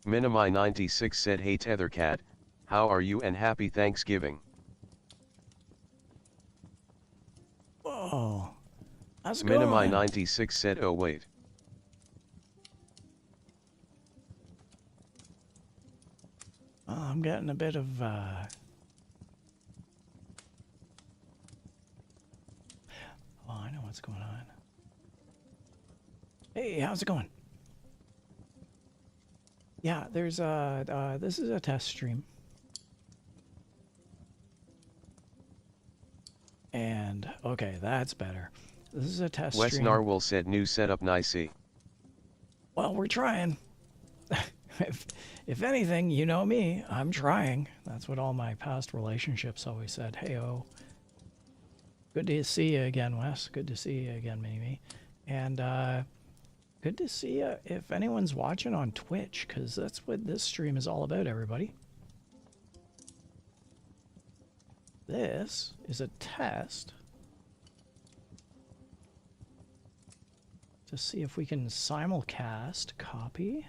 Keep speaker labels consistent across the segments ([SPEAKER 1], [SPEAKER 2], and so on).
[SPEAKER 1] Minimi96 said, hey Tethercat, how are you and happy Thanksgiving?
[SPEAKER 2] Whoa. How's it going?
[SPEAKER 1] Minimi96 said, oh wait.
[SPEAKER 2] Oh, I'm getting a bit of, Oh, I know what's going on. Hey, how's it going? Yeah, there's this is a test stream. And, okay, that's better. This is a test
[SPEAKER 1] Wes
[SPEAKER 2] stream.
[SPEAKER 1] Narwhal said, new setup nicey.
[SPEAKER 2] Well, we're trying. If anything, you know me, I'm trying. That's what all my past relationships always said. Hey-oh. Good to see you again, Wes. Good to see you again, Mimi. And, good to see you if anyone's watching on Twitch, because that's what this stream is all about, everybody. This is a test to see if we can simulcast copy.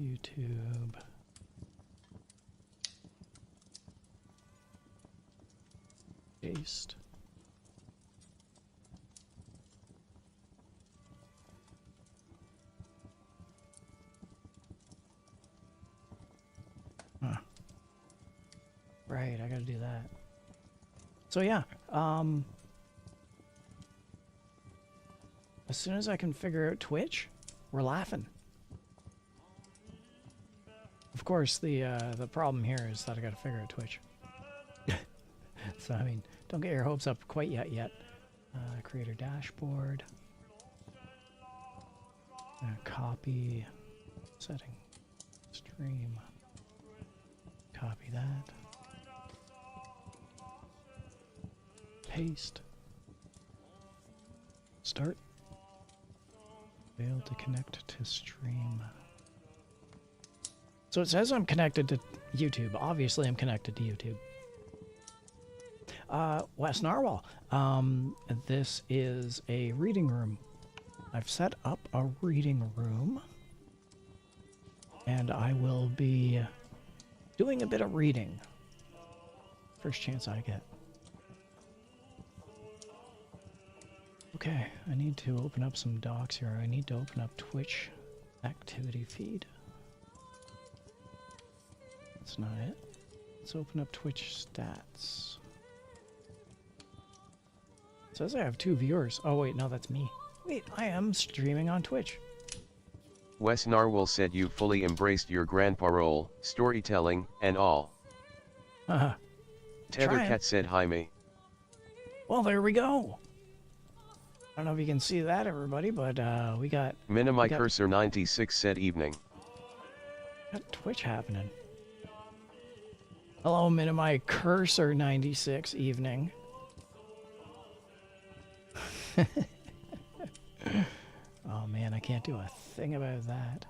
[SPEAKER 2] YouTube. Paste. Huh. Right, I gotta do that. So yeah, as soon as I can figure out Twitch, we're laughing. Of course, the problem here is that I gotta figure out Twitch. So, I mean, don't get your hopes up quite yet. Creator dashboard. Copy. Setting. Stream. Copy that. Paste. Start. Failed to connect to stream. So it says I'm connected to YouTube. Obviously, I'm connected to YouTube. Wes Narwhal. This is a reading room. I've set up a reading room. And I will be doing a bit of reading. First chance I get. Okay, I need to open up some docs here. I need to open up Twitch activity feed. That's not it. Let's open up Twitch stats. It says I have 2 viewers. Oh wait, no, that's me. Wait, I am streaming on Twitch.
[SPEAKER 1] Wes Narwhal said you fully embraced your grandpa role, storytelling, and all. Tethercat said hi me.
[SPEAKER 2] Well, there we go. I don't know if you can see that, everybody, but we got...
[SPEAKER 1] Cursor 96 said evening.
[SPEAKER 2] Got Twitch happening. Hello, Minimi Cursor 96 evening. Oh man, I can't do a thing about that.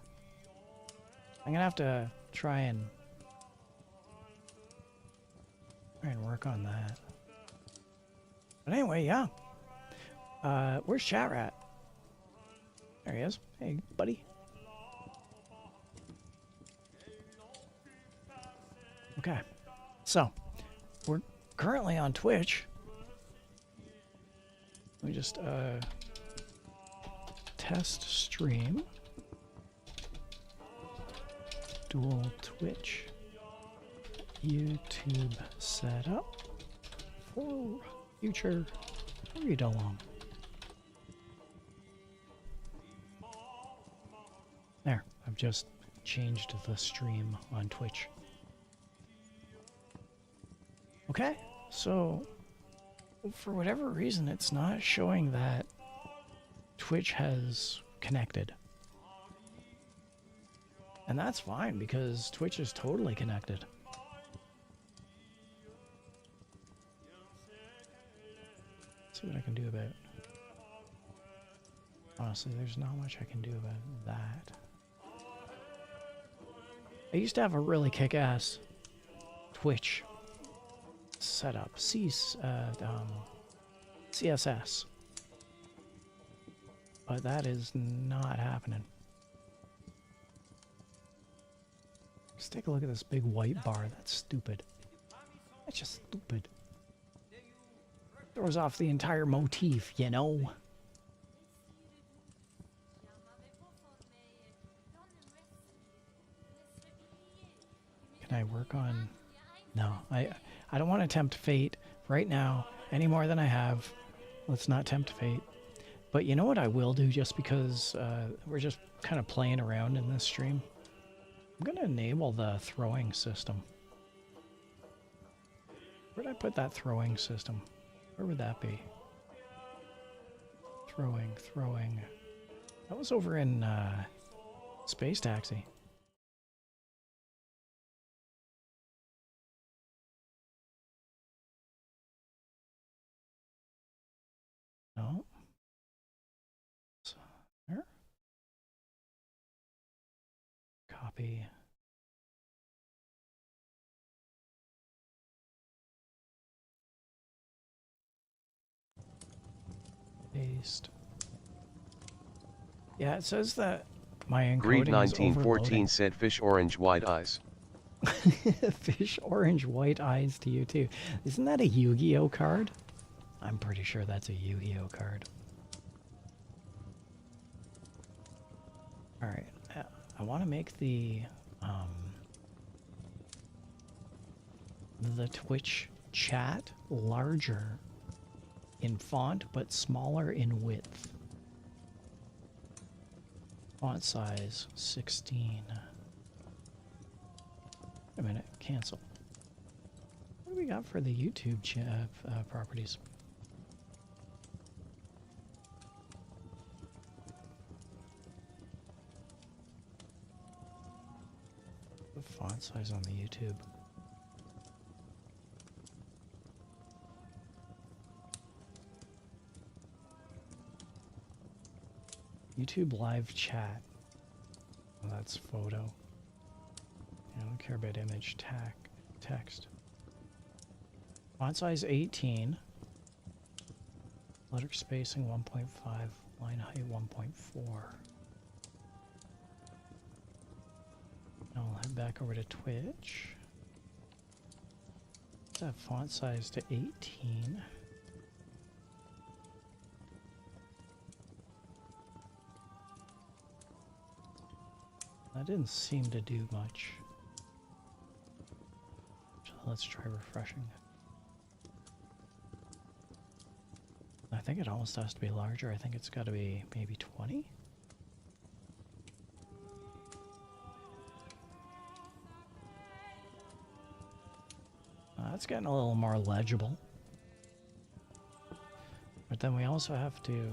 [SPEAKER 2] I'm gonna have to try and work on that. But anyway, yeah. Where's Chat Rat? There he is. Hey, buddy. Okay. So, we're currently on Twitch. Let me just, test stream. Dual Twitch. YouTube setup for future read-along. There, I've just changed the stream on Twitch. Okay, so for whatever reason, it's not showing that Twitch has connected. And that's fine because Twitch is totally connected. Let's see what I can do about it. Honestly, there's not much I can do about that. I used to have a really kick-ass Twitch setup. CSS. but that is not happening. Just take a look at this big white bar. That's stupid. That's just stupid. Throws off the entire motif, you know? Can I work on... No, I don't want to tempt fate right now any more than I have. Let's not tempt fate. But you know what I will do, just because we're just kind of playing around in this stream? I'm going to enable the throwing system. Where did I put that throwing system? Where would that be? Throwing. That was over in Space Taxi. No. So, there. Copy. Paste. Yeah, it says that my encoding
[SPEAKER 1] Greed
[SPEAKER 2] is
[SPEAKER 1] 1914
[SPEAKER 2] overloading.
[SPEAKER 1] said fish orange white eyes.
[SPEAKER 2] Fish orange white eyes to you too. Isn't that a Yu-Gi-Oh card? I'm pretty sure that's a Yu-Gi-Oh card. Alright, I want to make the Twitch chat larger in font but smaller in width. Font size 16. Wait a minute, cancel. What do we got for the YouTube properties? The font size on the YouTube. YouTube live chat. Well, that's photo. I don't care about image text. Font size 18. Letter spacing 1.5. Line height 1.4. Now I'll head back over to Twitch. Set that font size to 18. That didn't seem to do much. So let's try refreshing. I think it almost has to be larger. I think it's got to be maybe 20. That's getting a little more legible. But then we also have to...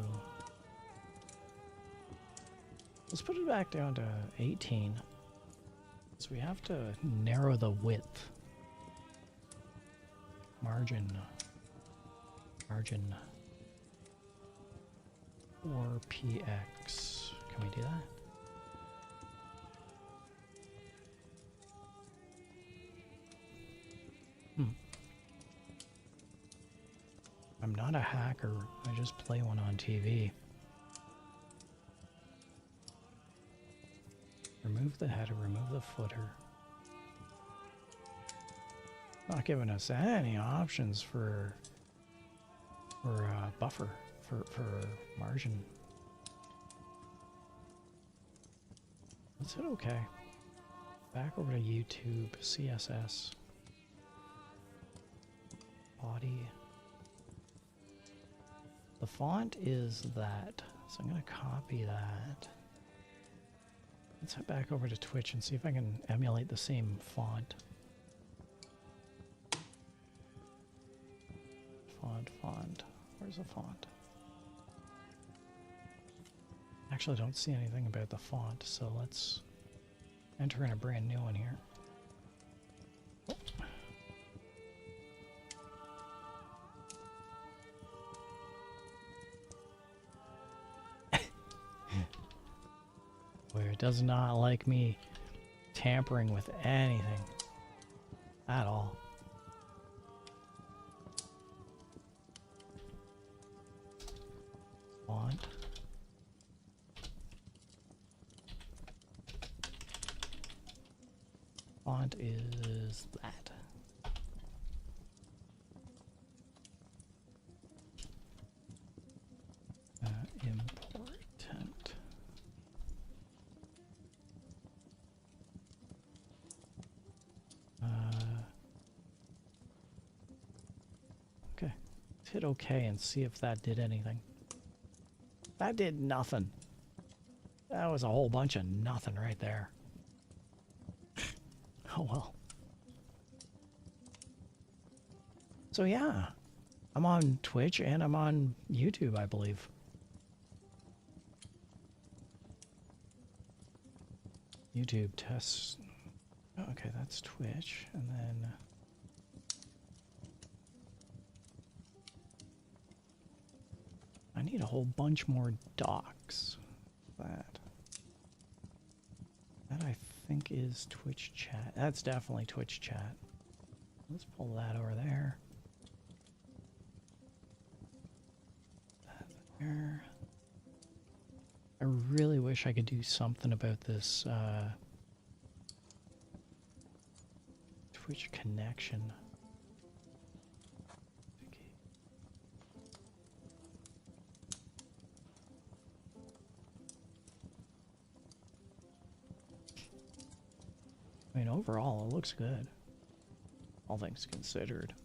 [SPEAKER 2] Let's put it back down to 18. So we have to narrow the width. Margin. 4px. Can we do that? I'm not a hacker. I just play one on TV. Remove the header, remove the footer. Not giving us any options for buffer, for margin. Let's hit OK. Back over to YouTube, CSS. Body. The font is that, so I'm going to copy that. Let's head back over to Twitch and see if I can emulate the same font. Font. Where's the font? Actually, I don't see anything about the font, so let's enter in a brand new one here. Where it does not like me tampering with anything at all. Font. font is that. Important. Okay. Let's hit OK and see if that did anything. That did nothing. That was a whole bunch of nothing right there. Oh well. So yeah, I'm on Twitch and I'm on YouTube, I believe. YouTube tests. Okay, that's Twitch, and then I need a whole bunch more docs. That I think is TwitchChat. That's definitely TwitchChat. Let's pull that over there. That there. I really wish I could do something about this Twitch connection. I mean, overall, it looks good. All things considered.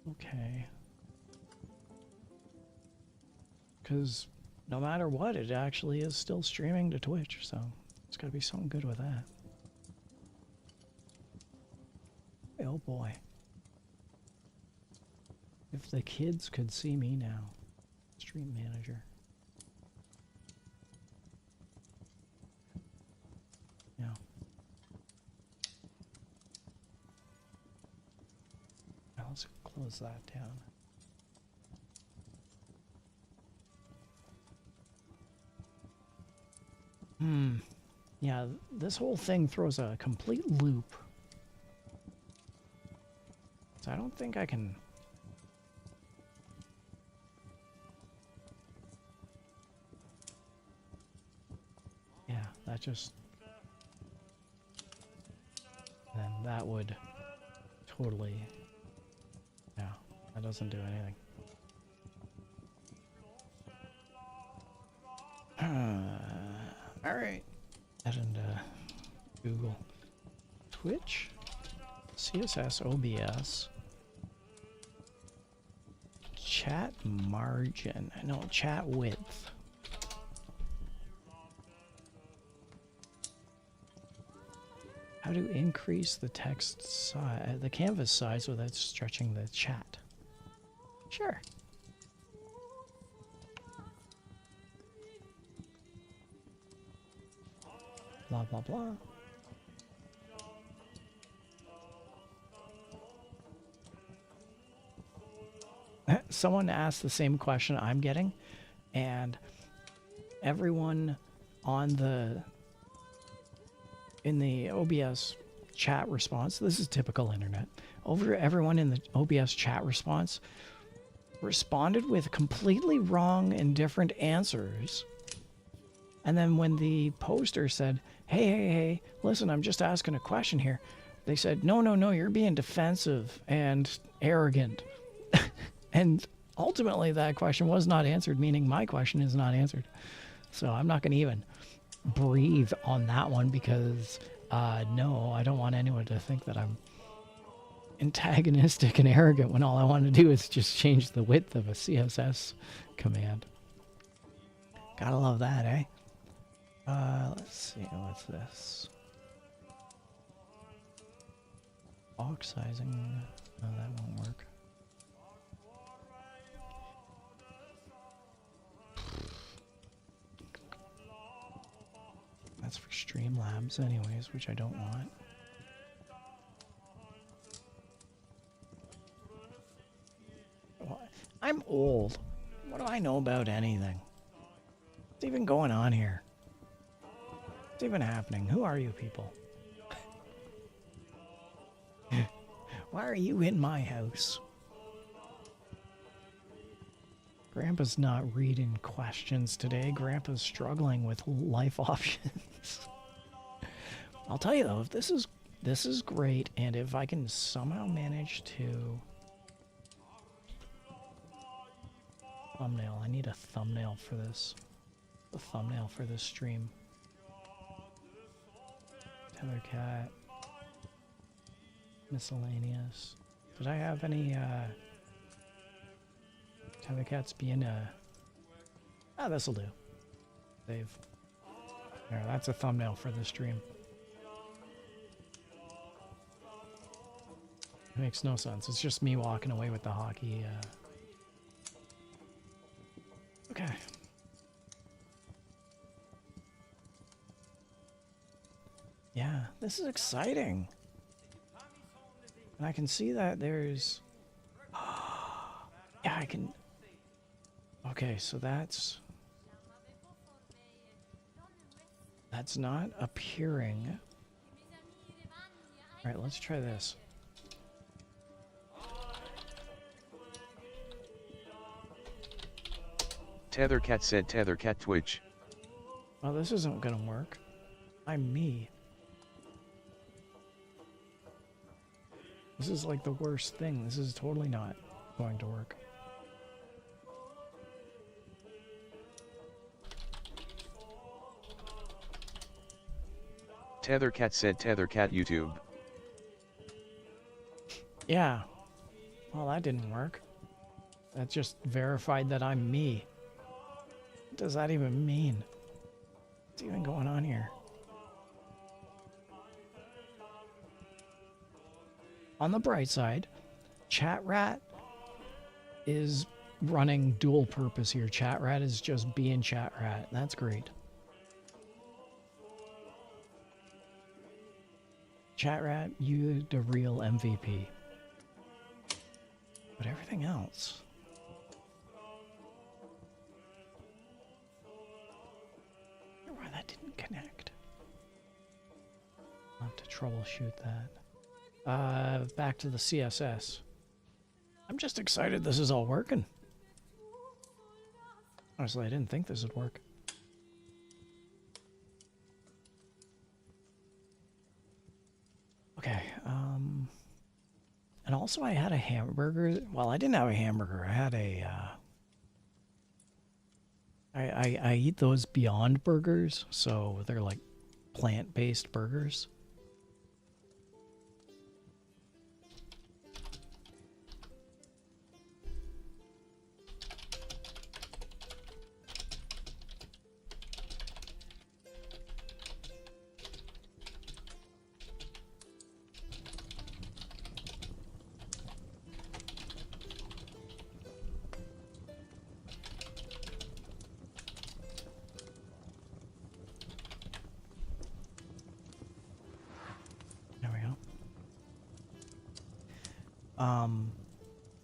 [SPEAKER 2] Okay. Because no matter what, it actually is still streaming to Twitch, so it's got to be something good with that. Oh boy. If the kids could see me now. Stream manager. Yeah. Now let's close that down. Yeah, this whole thing throws a complete loop. So I don't think I can... Yeah, that just... Then that would totally... Yeah, that doesn't do anything. Alright. Head into Google. Twitch. CSS OBS. Chat margin. No, chat width. How to increase the text size, the canvas size without stretching the chat. Sure. Blah, blah, blah. Someone asked the same question I'm getting, and everyone on in the OBS chat response, this is typical internet, everyone in the OBS chat response responded with completely wrong and different answers. And then when the poster said, hey, listen, I'm just asking a question here, they said, no, you're being defensive and arrogant. And ultimately that question was not answered, meaning my question is not answered. So I'm not going to even breathe on that one because, no, I don't want anyone to think that I'm antagonistic and arrogant when all I want to do is just change the width of a CSS command. Gotta love that, eh? Let's see, what's this? Box sizing. No, that won't work. That's for Streamlabs anyways, which I don't want. I'm old. What do I know about anything? What's even going on here? What's even happening? Who are you people? Why are you in my house? Grandpa's not reading questions today. Grandpa's struggling with life options. I'll tell you though, if this is this is great, and if I can somehow manage to... Thumbnail. I need a thumbnail for this. A thumbnail for this stream. Tethercat. Miscellaneous. Did I have any, Tethercats being a... Ah, this'll do. Save. There, that's a thumbnail for the stream. It makes no sense. It's just me walking away with the hockey, Okay. Yeah, this is exciting. And I can see that there's... Yeah, I can... Okay, so that's not appearing. Alright, let's try this.
[SPEAKER 1] Tethercat said Tethercat Twitch.
[SPEAKER 2] Oh, this isn't gonna work. I'm me. This is like the worst thing. This is totally not going to work.
[SPEAKER 1] Tethercat said Tethercat YouTube.
[SPEAKER 2] Yeah. Well, that didn't work. That just verified that I'm me. What does that even mean? What's even going on here? On the bright side, ChatRat is running dual purpose here. ChatRat is just being ChatRat. That's great. ChatRat, you the real MVP. But everything else... I wonder why that didn't connect. I'll have to troubleshoot that. Back to the CSS. I'm just excited this is all working. Honestly, I didn't think this would work. Okay, and also I had a hamburger. Well, I didn't have a hamburger. I had a, I eat those Beyond Burgers, so they're like plant-based burgers.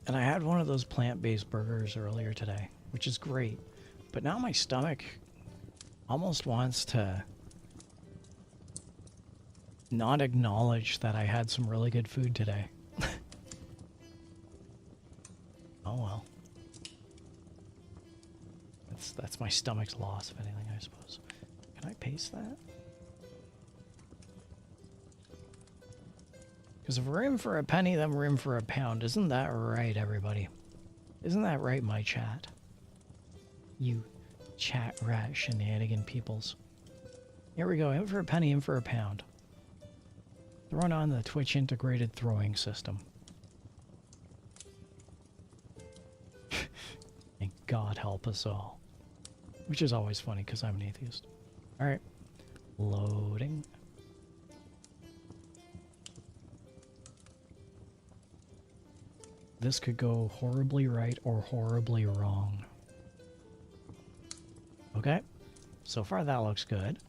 [SPEAKER 2] And I had one of those plant-based burgers earlier today, which is great. But now my stomach almost wants to not acknowledge that I had some really good food today. Oh well. That's my stomach's loss, if anything, I suppose. Can I paste that? Because if we're in for a penny, then we're in for a pound. Isn't that right, everybody? Isn't that right, my chat? You chat rat shenanigan peoples. Here we go. In for a penny, in for a pound. Throwing on the Twitch integrated throwing system. And God help us all. Which is always funny because I'm an atheist. Alright. Loading. This could go horribly right or horribly wrong. Okay. So far that looks good.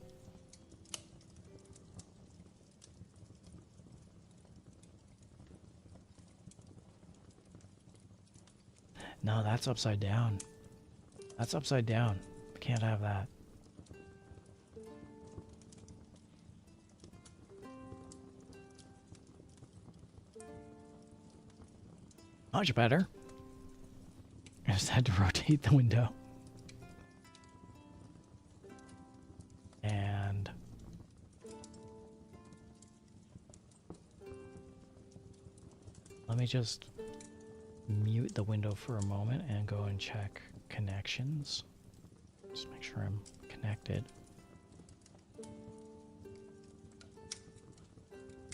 [SPEAKER 2] No, that's upside down. That's upside down. Can't have that. Much better. I just had to rotate the window. And let me just mute the window for a moment and go and check connections. Just make sure I'm connected.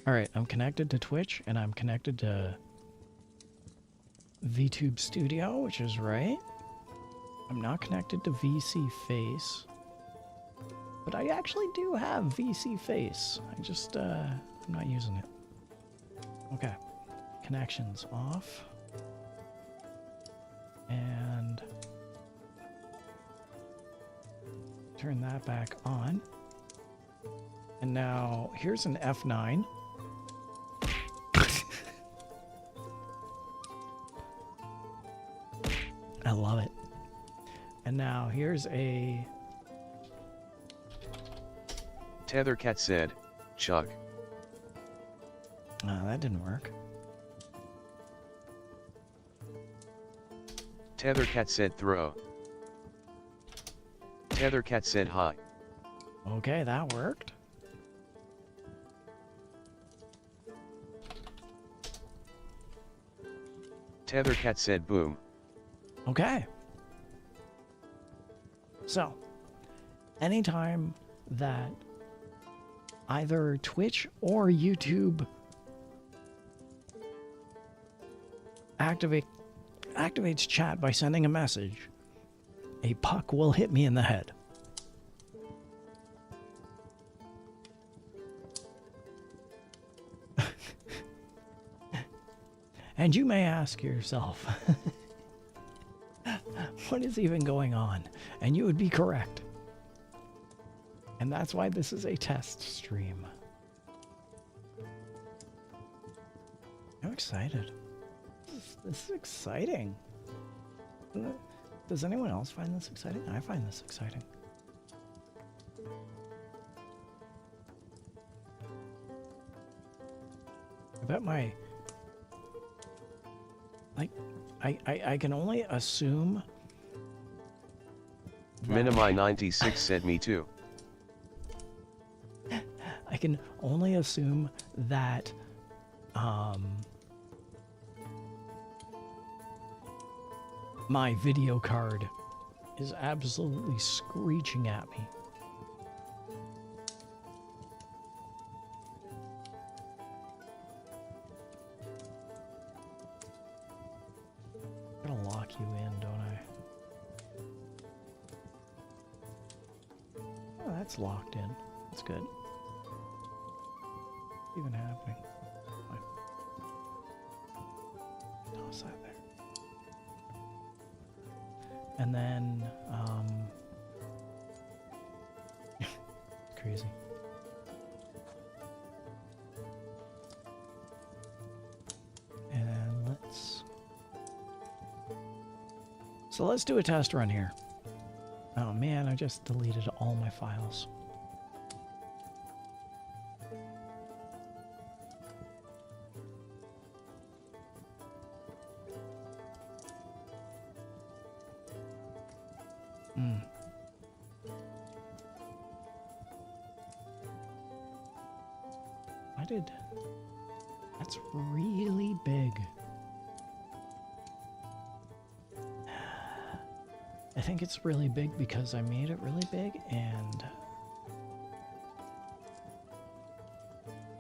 [SPEAKER 2] Alright, I'm connected to Twitch and I'm connected to VTube Studio, which is right. I'm not connected to VC Face. But I actually do have VC Face. I just, I'm not using it. Okay. Connections off. And turn that back on. And now here's an F9. I love it. And now here's a...
[SPEAKER 1] Tethercat said, Chuck.
[SPEAKER 2] that didn't work.
[SPEAKER 1] Tethercat said throw. Tethercat said hi.
[SPEAKER 2] Okay, that worked.
[SPEAKER 1] Tethercat said boom.
[SPEAKER 2] Okay. So, anytime that either Twitch or YouTube activates chat by sending a message, a puck will hit me in the head. And you may ask yourself, what is even going on? And you would be correct. And that's why this is a test stream. I'm excited. This is exciting. Does anyone else find this exciting? I find this exciting. I bet my... I can only assume...
[SPEAKER 1] Minimi 96 said me too.
[SPEAKER 2] I can only assume that my video card is absolutely screeching at me. I'm gonna lock you in, don't I? Oh, that's locked in. That's good. What's even happening? Toss that there. And then, crazy. And let's do a test run here. Oh man, I just deleted all my files. That's really big. I think it's really big because I made it really big, and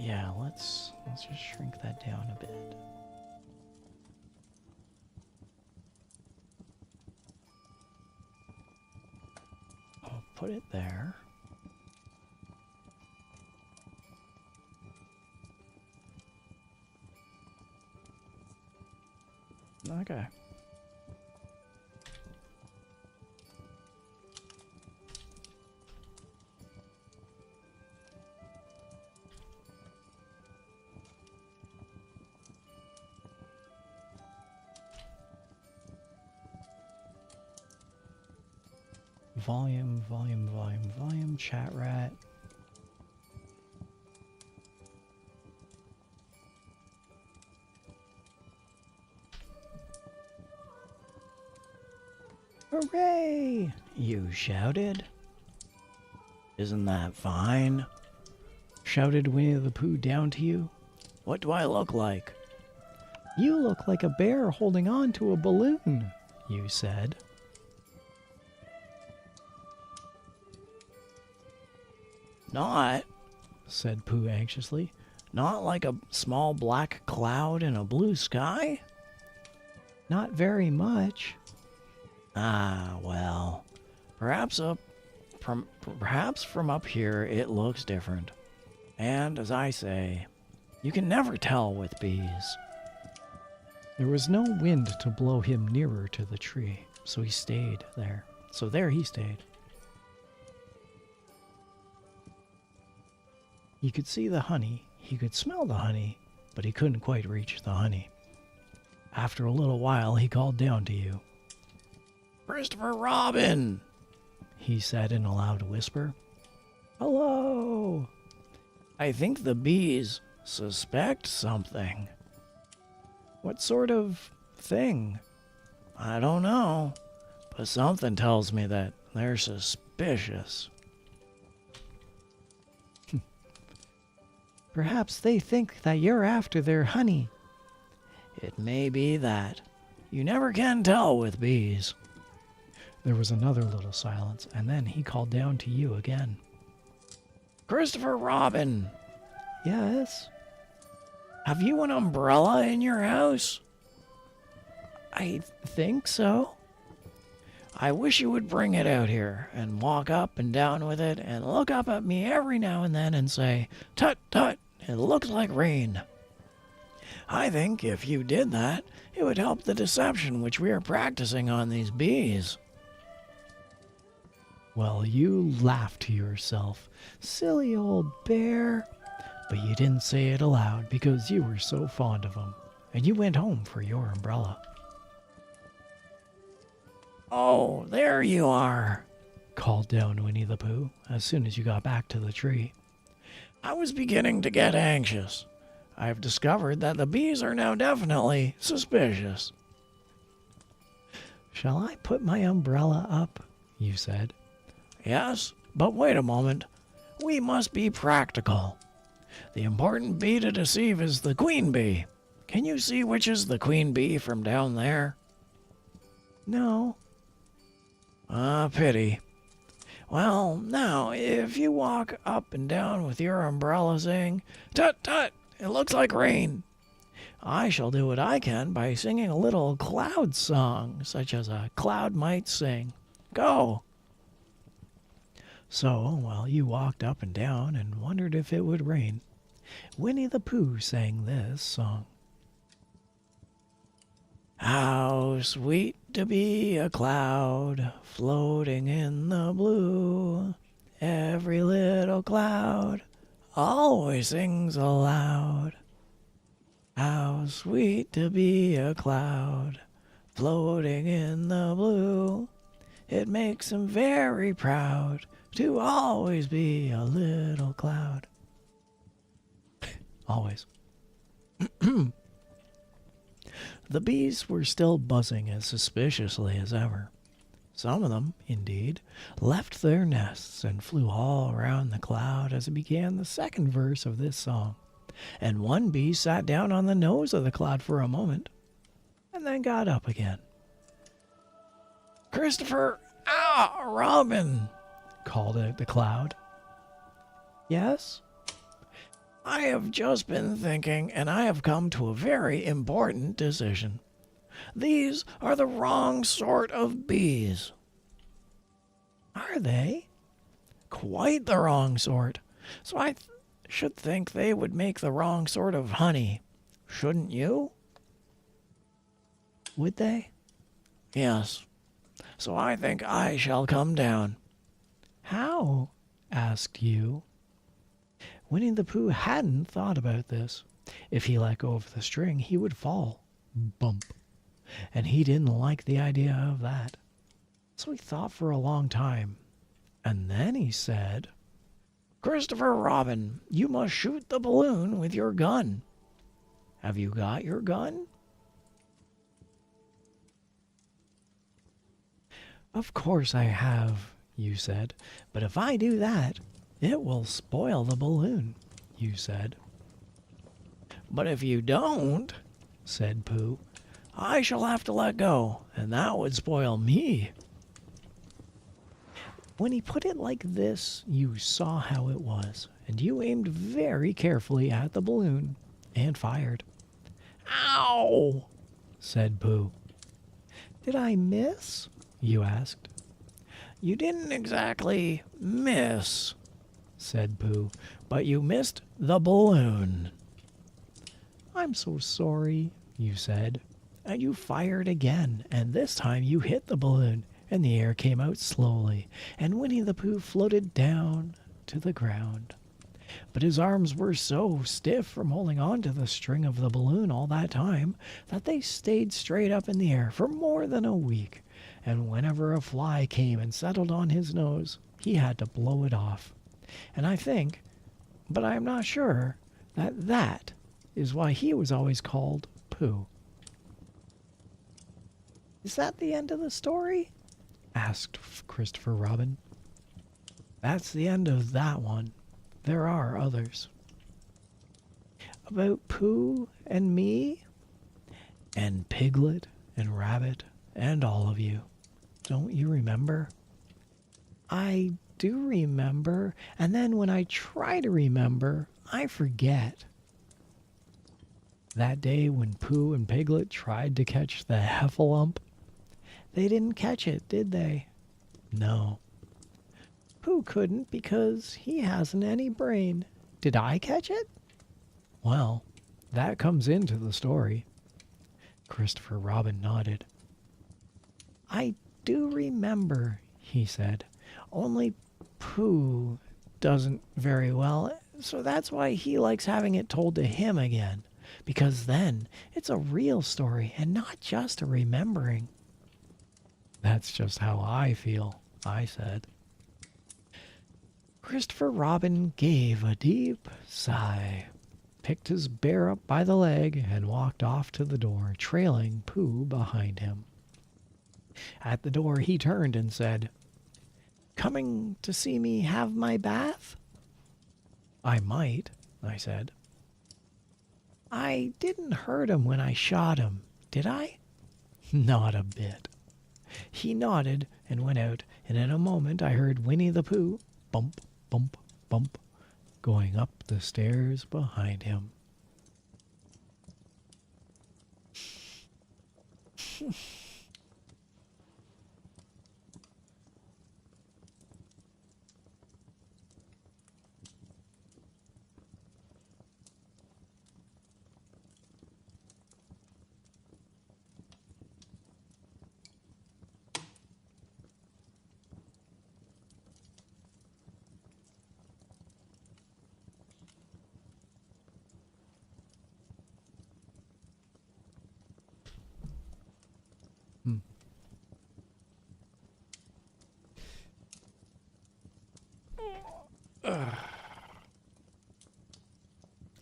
[SPEAKER 2] yeah, let's just shrink that down a bit. I'll put it there. Okay. Volume, chat rat. Hooray! You shouted? Isn't that fine? Shouted Winnie the Pooh down to you? What do I look like? You look like a bear holding on to a balloon, you said. Not, said Pooh anxiously. Not like a small black cloud in a blue sky? Not very much. Ah, well, perhaps from up here it looks different. And as I say, you can never tell with bees. There was no wind to blow him nearer to the tree, so he stayed there. So there he stayed. He could see the honey, he could smell the honey, but he couldn't quite reach the honey. After a little while, he called down to you. "Christopher Robin," he said in a loud whisper. "Hello." "I think the bees suspect something." "What sort of thing?" "I don't know, but something tells me that they're suspicious." "Perhaps they think that you're after their honey." "It may be that. You never can tell with bees." There was another little silence, and then he called down to you again. "Christopher Robin." "Yes?" "Have you an umbrella in your house?" "I think so." "I wish you would bring it out here and walk up and down with it and look up at me every now and then and say, 'Tut, tut, it looks like rain.' I think if you did that, it would help the deception which we are practicing on these bees." Well, you laughed to yourself, "Silly old bear," but you didn't say it aloud because you were so fond of him, and you went home for your umbrella. "Oh, there you are," called down Winnie the Pooh as soon as you got back to the tree. "I was beginning to get anxious. I have discovered that the bees are now definitely suspicious." "Shall I put my umbrella up?" you said. "Yes, but wait a moment. We must be practical. The important bee to deceive is the queen bee. Can you see which is the queen bee from down there?" "No." "Ah, pity. Well, now, if you walk up and down with your umbrella saying, 'Tut, tut, it looks like rain,' I shall do what I can by singing a little cloud song, such as a cloud might sing. Go." So, while you walked up and down and wondered if it would rain, Winnie the Pooh sang this song. "How sweet to be a cloud floating in the blue. Every little cloud always sings aloud. How sweet to be a cloud floating in the blue. It makes him very proud to always be a little cloud." Always. The bees were still buzzing as suspiciously as ever. Some of them, indeed, left their nests and flew all around the cloud as it began the second verse of this song, and one bee sat down on the nose of the cloud for a moment, and then got up again. "Christopher Robin," called out the cloud. "Yes?" "I have just been thinking, and I have come to a very important decision. These are the wrong sort of bees." "Are they?" "Quite the wrong sort. So I should think they would make the wrong sort of honey. Shouldn't you?" "Would they?" "Yes. So I think I shall come down." "How?" asked you. Winnie the Pooh hadn't thought about this. If he let go of the string, he would fall. Bump. And he didn't like the idea of that. So he thought for a long time. And then he said, "Christopher Robin, you must shoot the balloon with your gun. Have you got your gun?" "Of course I have," you said. "But if I do that, it will spoil the balloon," you said. "But if you don't," said Pooh. I shall have to let go, and that would spoil me. When he put it like this, you saw how it was, and you aimed very carefully at the balloon and fired. Ow! Said Pooh. Did I miss? You asked. You didn't exactly miss, said Pooh, but you missed the balloon. I'm so sorry, you said. And you fired again, and this time you hit the balloon, and the air came out slowly, and Winnie the Pooh floated down to the ground. But his arms were so stiff from holding on to the string of the balloon all that time that they stayed straight up in the air for more than a week, and whenever a fly came and settled on his nose, he had to blow it off. And I think, but I am not sure, that is why he was always called Pooh. Is that the end of the story? Asked Christopher Robin. That's the end of that one. There are others. About Pooh and me, and Piglet and Rabbit, and all of you. Don't you remember? I do remember, and then when I try to remember, I forget. That day when Pooh and Piglet tried to catch the heffalump, they didn't catch it, did they? No. Pooh couldn't because he hasn't any brain. Did I catch it? Well, that comes into the story. Christopher Robin nodded. I do remember, he said. Only Pooh doesn't very well, so that's why he likes having it told to him again. Because then it's a real story and not just a remembering. That's just how I feel, I said. Christopher Robin gave a deep sigh, picked his bear up by the leg, and walked off to the door, trailing Pooh behind him. At the door he turned and said, Coming to see me have my bath? I might, I said. I didn't hurt him when I shot him, did I? Not a bit. He nodded and went out, and in a moment I heard Winnie the Pooh bump, bump, bump, going up the stairs behind him.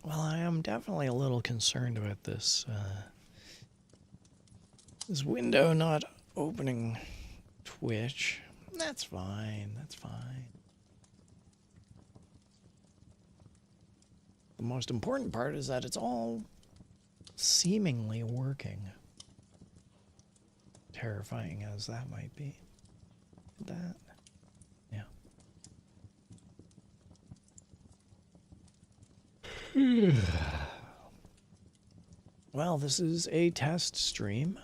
[SPEAKER 2] Well, I am definitely a little concerned about this this window not opening Twitch. That's fine, that's fine. The most important part is that it's all seemingly working. Terrifying as that might be. That, yeah. Well, this is a test stream.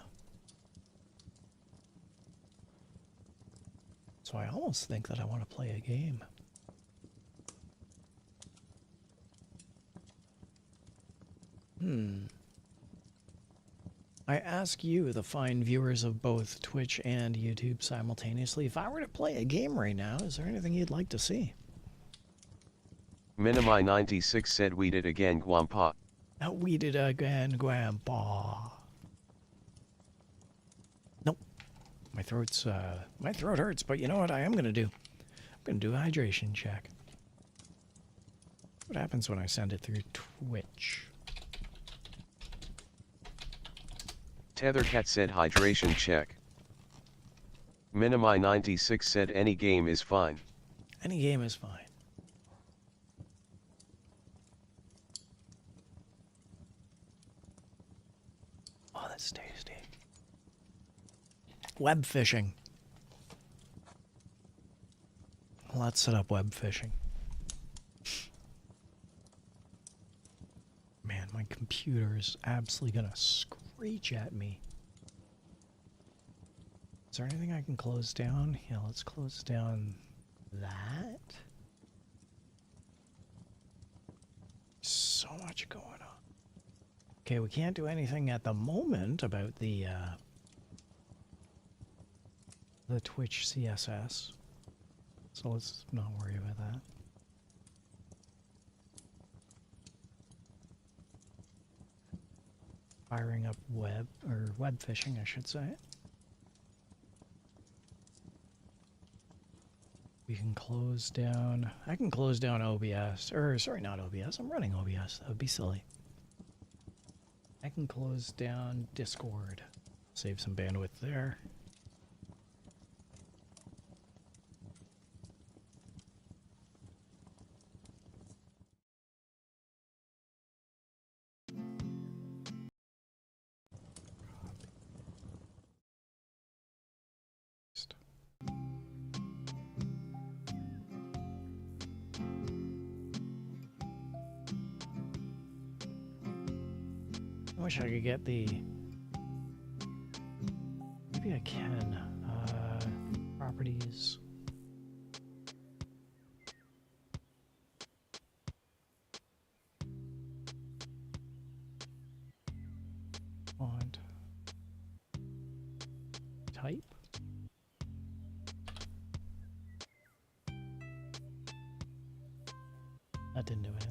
[SPEAKER 2] So I almost think that I want to play a game. I ask you, the fine viewers of both Twitch and YouTube simultaneously, if I were to play a game right now, is there anything you'd like to see?
[SPEAKER 1] Minimi96 said we did again, Gwampa.
[SPEAKER 2] We did again, Grandpa. Nope. My throat hurts, but you know what I am going to do? I'm going to do a hydration check. What happens when I send it through Twitch?
[SPEAKER 1] Tethercat said hydration check. Minimi96 said any game is fine.
[SPEAKER 2] Any game is fine. that's tasty. Web fishing. Let's set up web fishing. Man, my computer is absolutely gonna screech at me. Is there anything I can close down? Yeah, let's close down that. So much going on. Okay, we can't do anything at the moment about the Twitch CSS. So let's not worry about that. Firing up web fishing, I should say. We can close down. I can close down OBS. Or sorry, not OBS. I'm running OBS. That would be silly. I can close down Discord. Save some bandwidth there. I wish I could get the... Maybe I can. Properties. Font. Type. That didn't do anything.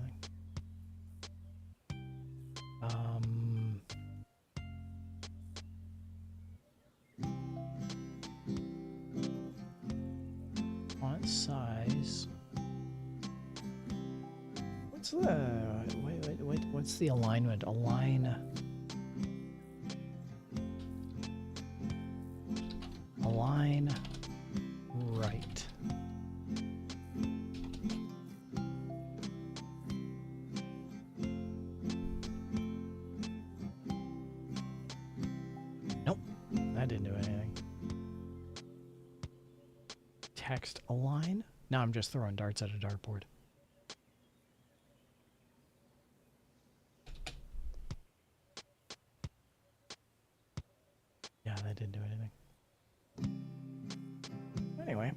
[SPEAKER 2] Font size. What's the what's the alignment? Align right. Nope, that didn't do anything. Text align? Now I'm just throwing darts at a dartboard. Yeah, that didn't do anything. Anyway.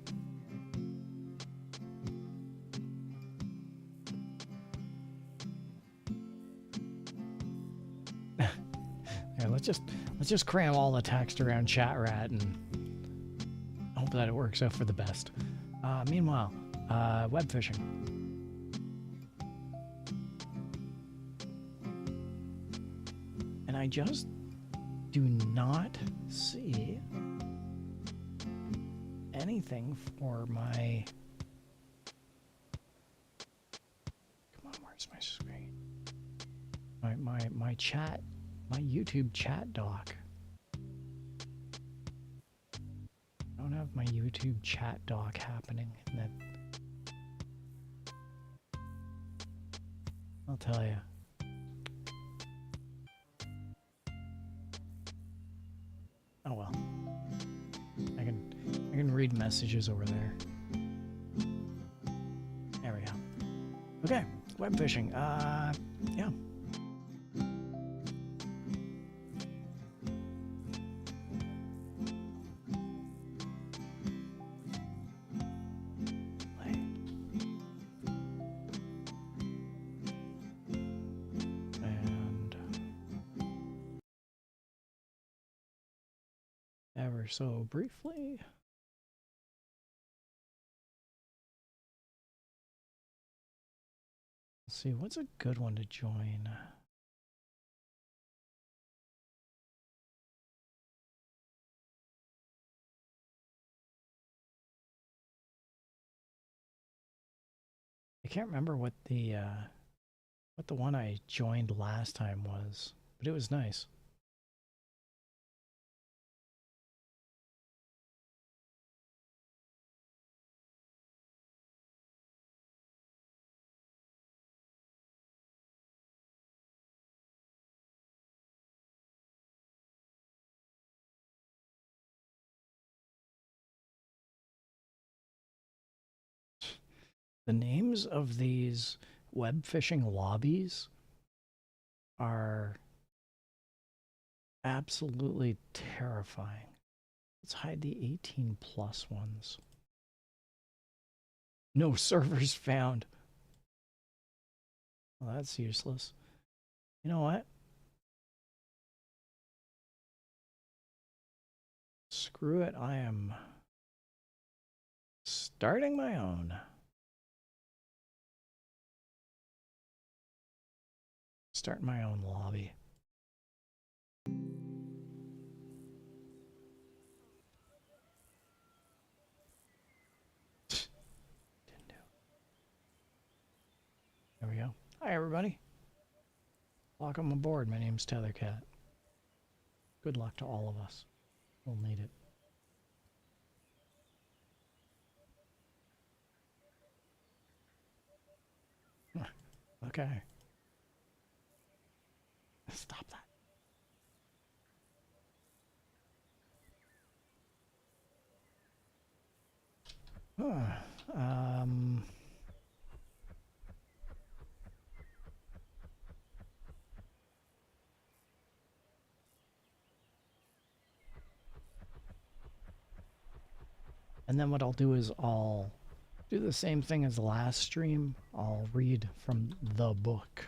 [SPEAKER 2] Yeah, let's just cram all the text around chat rat and hope that it works out for the best. Meanwhile, web fishing. And I just do not see anything for my... Come on, where's my screen? My chat, my YouTube chat doc. I don't have my YouTube chat doc happening. And that, I'll tell you. Oh well. I can read messages over there. There we go. Okay, web fishing. Yeah. Ever so briefly. Let's see, what's a good one to join? I can't remember what the one I joined last time was, but it was nice. The names of these web fishing lobbies are absolutely terrifying. Let's hide the 18+ ones. No servers found. Well, that's useless. You know what? Screw it, I am starting my own. Start my own lobby. Didn't do. There we go. Hi, everybody. Welcome aboard. My name's Tethercat. Good luck to all of us. We'll need it. Okay. Stop that. And then what I'll do is I'll do the same thing as the last stream. I'll read from the book.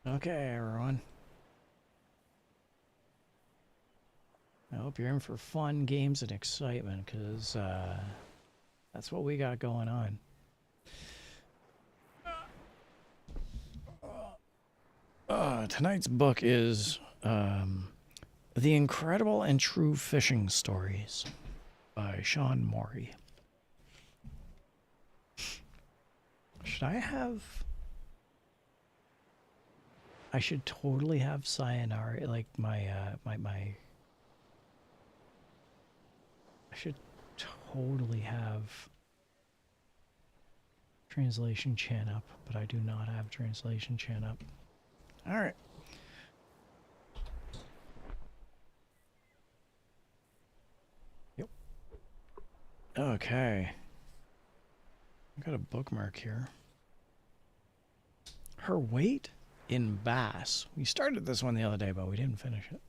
[SPEAKER 2] Okay, everyone. I hope you're in for fun, games, and excitement, because that's what we got going on. Tonight's book is The Incredible and True Fishing Stories by Sean Morey. Should I have... I should totally have sayonari, like my I should totally have translation chan up, but I do not have translation chan up. All right. Yep. Okay. I got a bookmark here. Her weight in bass. We started this one the other day, but we didn't finish it.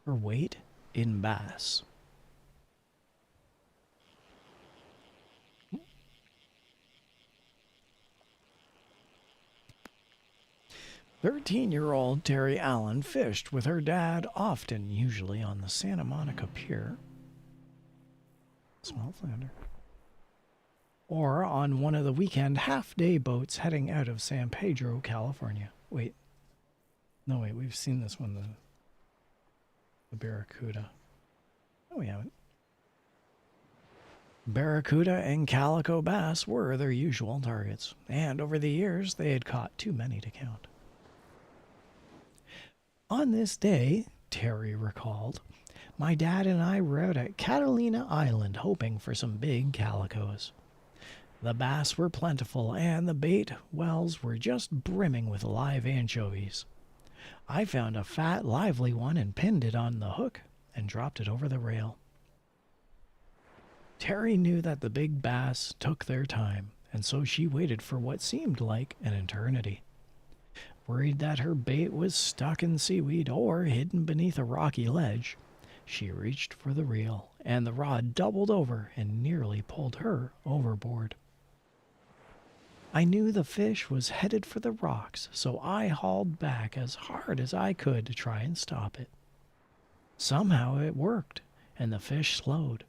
[SPEAKER 2] Her weight in bass. 13-year-old Terry Allen fished with her dad often, usually on the Santa Monica Pier. Small flounder. Or on one of the weekend half-day boats heading out of San Pedro, California. Wait. No, wait, we've seen this one, the Barracuda. No, we haven't. Barracuda and calico bass were their usual targets, and over the years they had caught too many to count. On this day, Terry recalled, my dad and I were out at Catalina Island hoping for some big calicos. The bass were plentiful and the bait wells were just brimming with live anchovies. I found a fat, lively one and pinned it on the hook and dropped it over the rail. Terry knew that the big bass took their time, and so she waited for what seemed like an eternity. Worried that her bait was stuck in seaweed or hidden beneath a rocky ledge, she reached for the reel, and the rod doubled over and nearly pulled her overboard. I knew the fish was headed for the rocks, so I hauled back as hard as I could to try and stop it. Somehow it worked, and the fish slowed.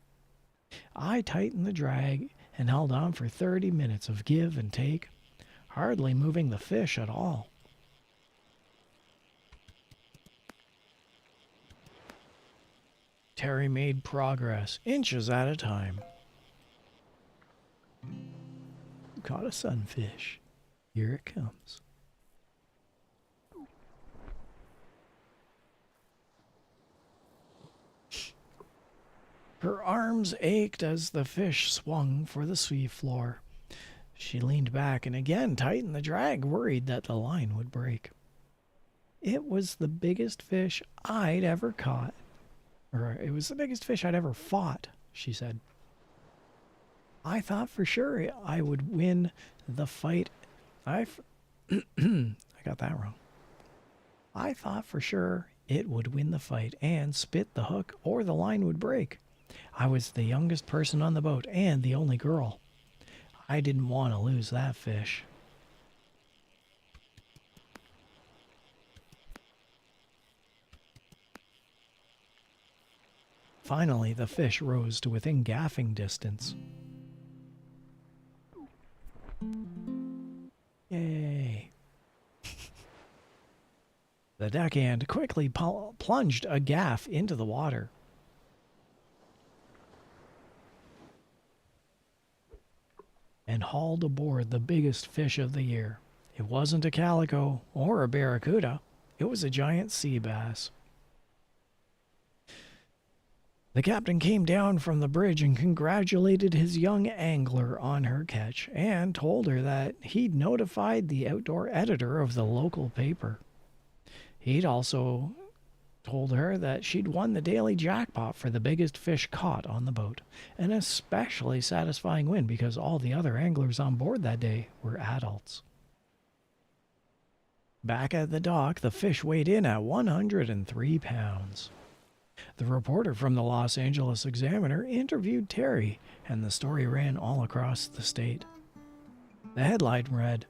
[SPEAKER 2] I tightened the drag and held on for 30 minutes of give and take, hardly moving the fish at all. Terry made progress, inches at a time. Caught a sunfish. Here it comes. Her arms ached as the fish swung for the sea floor. She leaned back and again tightened the drag, worried that the line would break. It was the biggest fish I'd ever caught. Or it was the biggest fish I'd ever fought, she said. I thought for sure I would win the fight. I got that wrong. I thought for sure it would win the fight and spit the hook or the line would break. I was the youngest person on the boat and the only girl. I didn't want to lose that fish. Finally, the fish rose to within gaffing distance. Yay. The deckhand quickly plunged a gaff into the water. And hauled aboard the biggest fish of the year. It wasn't a calico or a barracuda. It was a giant sea bass. The captain came down from the bridge and congratulated his young angler on her catch and told her that he'd notified the outdoor editor of the local paper. He'd also told her that she'd won the daily jackpot for the biggest fish caught on the boat, an especially satisfying win because all the other anglers on board that day were adults. Back at the dock, the fish weighed in at 103 pounds. The reporter from the Los Angeles Examiner interviewed Terry, and the story ran all across the state. The headline read,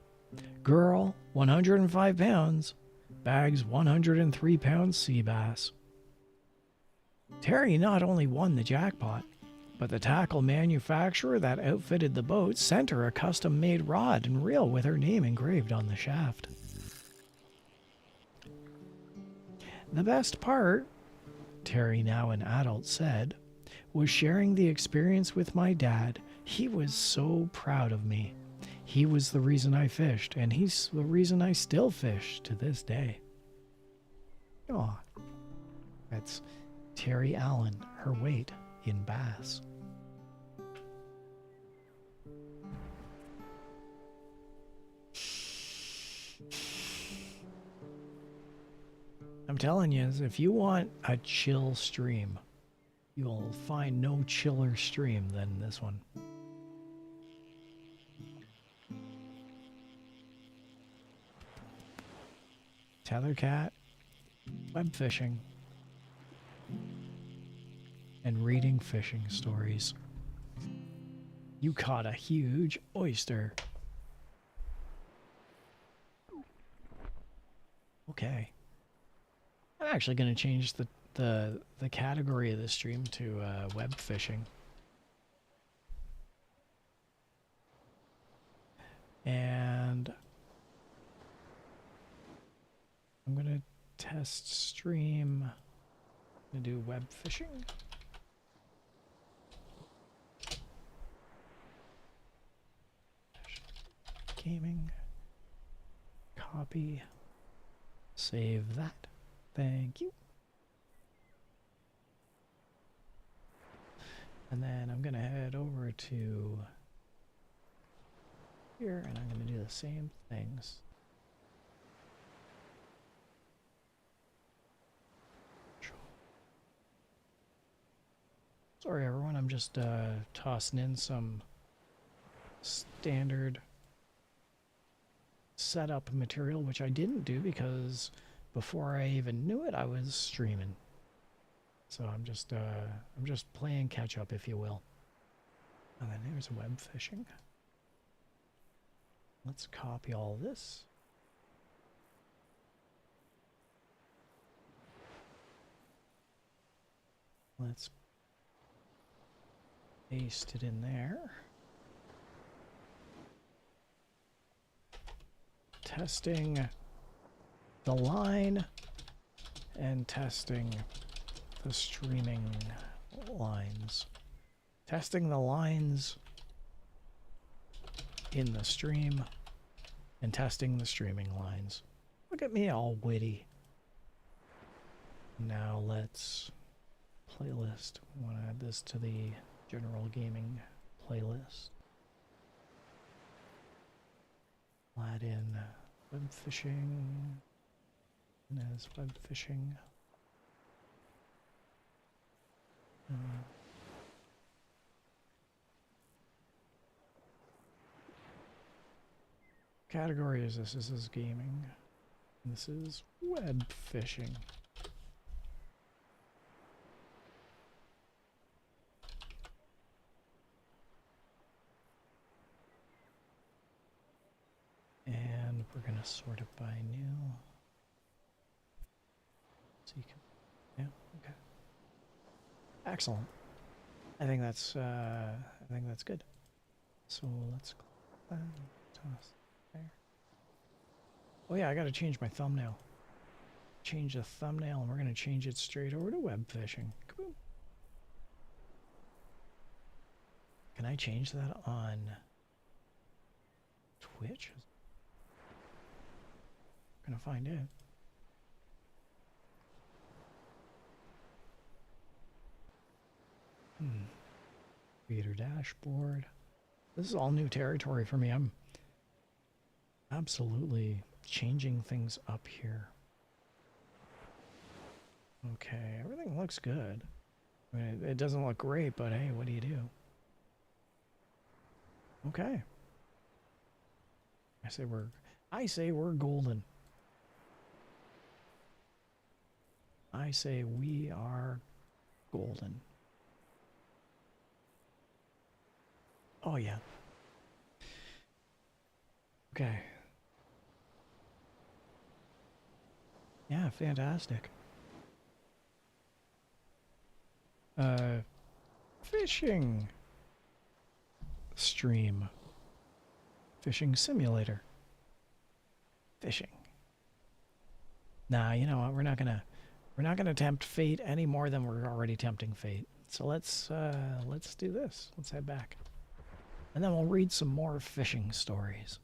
[SPEAKER 2] "Girl, 105 pounds, bags 103 pound sea bass." Terry not only won the jackpot, but the tackle manufacturer that outfitted the boat sent her a custom-made rod and reel with her name engraved on the shaft. The best part, Terry, now an adult, said, was sharing the experience with my dad. He was so proud of me. He was the reason I fished, and he's the reason I still fish to this day. Aw, that's Terry Allen, her weight in bass. I'm telling you, if you want a chill stream, you'll find no chiller stream than this one. Tethercat, web fishing, and reading fishing stories. You caught a huge oyster. Okay. I'm actually going to change the category of the stream to web fishing. And I'm going to test stream. I'm going to do web fishing. Gaming. Copy. Save that. Thank you. And then I'm going to head over to here and I'm going to do the same things. Sorry everyone, I'm just tossing in some standard setup material, which I didn't do because before I even knew it, I was streaming. So I'm just playing catch up, if you will. And then there's web fishing. Let's copy all this. Let's paste it in there. Testing the line and testing the streaming lines. Testing the lines in the stream and testing the streaming lines. Look at me all witty. Now let's playlist. We want to add this to the general gaming playlist. I'll add in web fishing and as web fishing. Category is this? This is gaming. This is web fishing. And we're going to sort it by new. So you can, yeah, okay. Excellent. I think that's good. So let's toss there. Oh yeah, I got to change my thumbnail. Change the thumbnail, and we're going to change it straight over to web fishing. Kaboom. Can I change that on Twitch? I'm gonna find out. Creator dashboard. This is all new territory for me. I'm absolutely changing things up here. Okay, everything looks good. I mean, it doesn't look great, but hey, what do you do? Okay. I say we're golden. I say we are golden. Oh yeah. Okay. Yeah, fantastic. Fishing stream. Fishing simulator. Fishing. Nah, you know what? We're not gonna tempt fate any more than we're already tempting fate. So let's do this. Let's head back. And then we'll read some more fishing stories.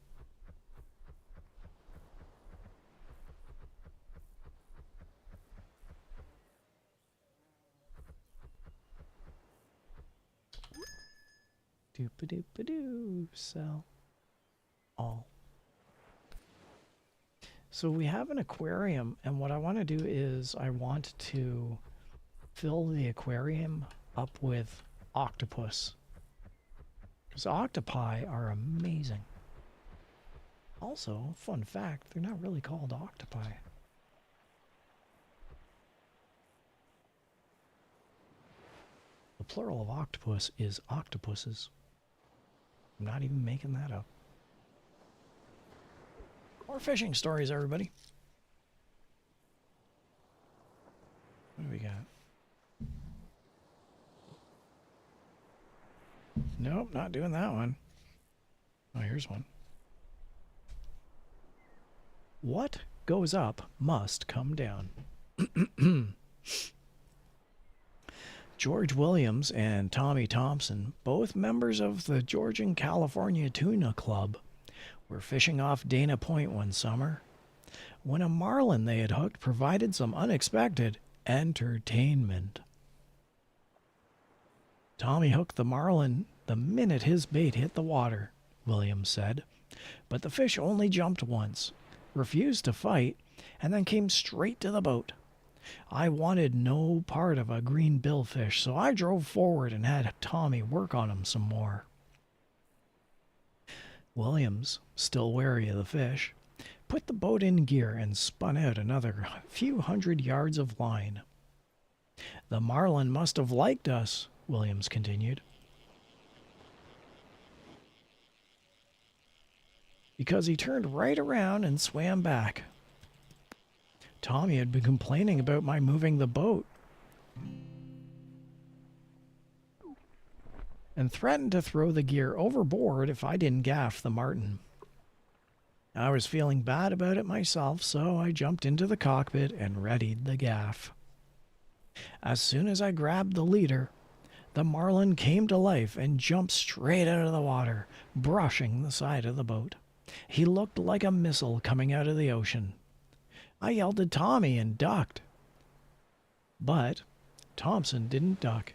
[SPEAKER 2] Doop-a-doop-a-doo. Sell all. So we have an aquarium, and what I want to do is I want to fill the aquarium up with octopus. Because octopi are amazing. Also, fun fact, they're not really called octopi. The plural of octopus is octopuses. I'm not even making that up. More fishing stories, everybody. What do we got? Nope, not doing that one. Oh, here's one. What goes up must come down. George Williams and Tommy Thompson, both members of the Georgian California Tuna Club, were fishing off Dana Point one summer when a marlin they had hooked provided some unexpected entertainment. Tommy hooked the marlin the minute his bait hit the water, Williams said, but the fish only jumped once, refused to fight, and then came straight to the boat. I wanted no part of a green billfish, so I drove forward and had Tommy work on him some more. Williams, still wary of the fish, put the boat in gear and spun out another few hundred yards of line. The marlin must have liked us, Williams continued, because he turned right around and swam back. Tommy had been complaining about my moving the boat and threatened to throw the gear overboard if I didn't gaff the marten. I was feeling bad about it myself, so I jumped into the cockpit and readied the gaff. As soon as I grabbed the leader, the marlin came to life and jumped straight out of the water, brushing the side of the boat. He looked like a missile coming out of the ocean. I yelled at Tommy and ducked. But Thompson didn't duck.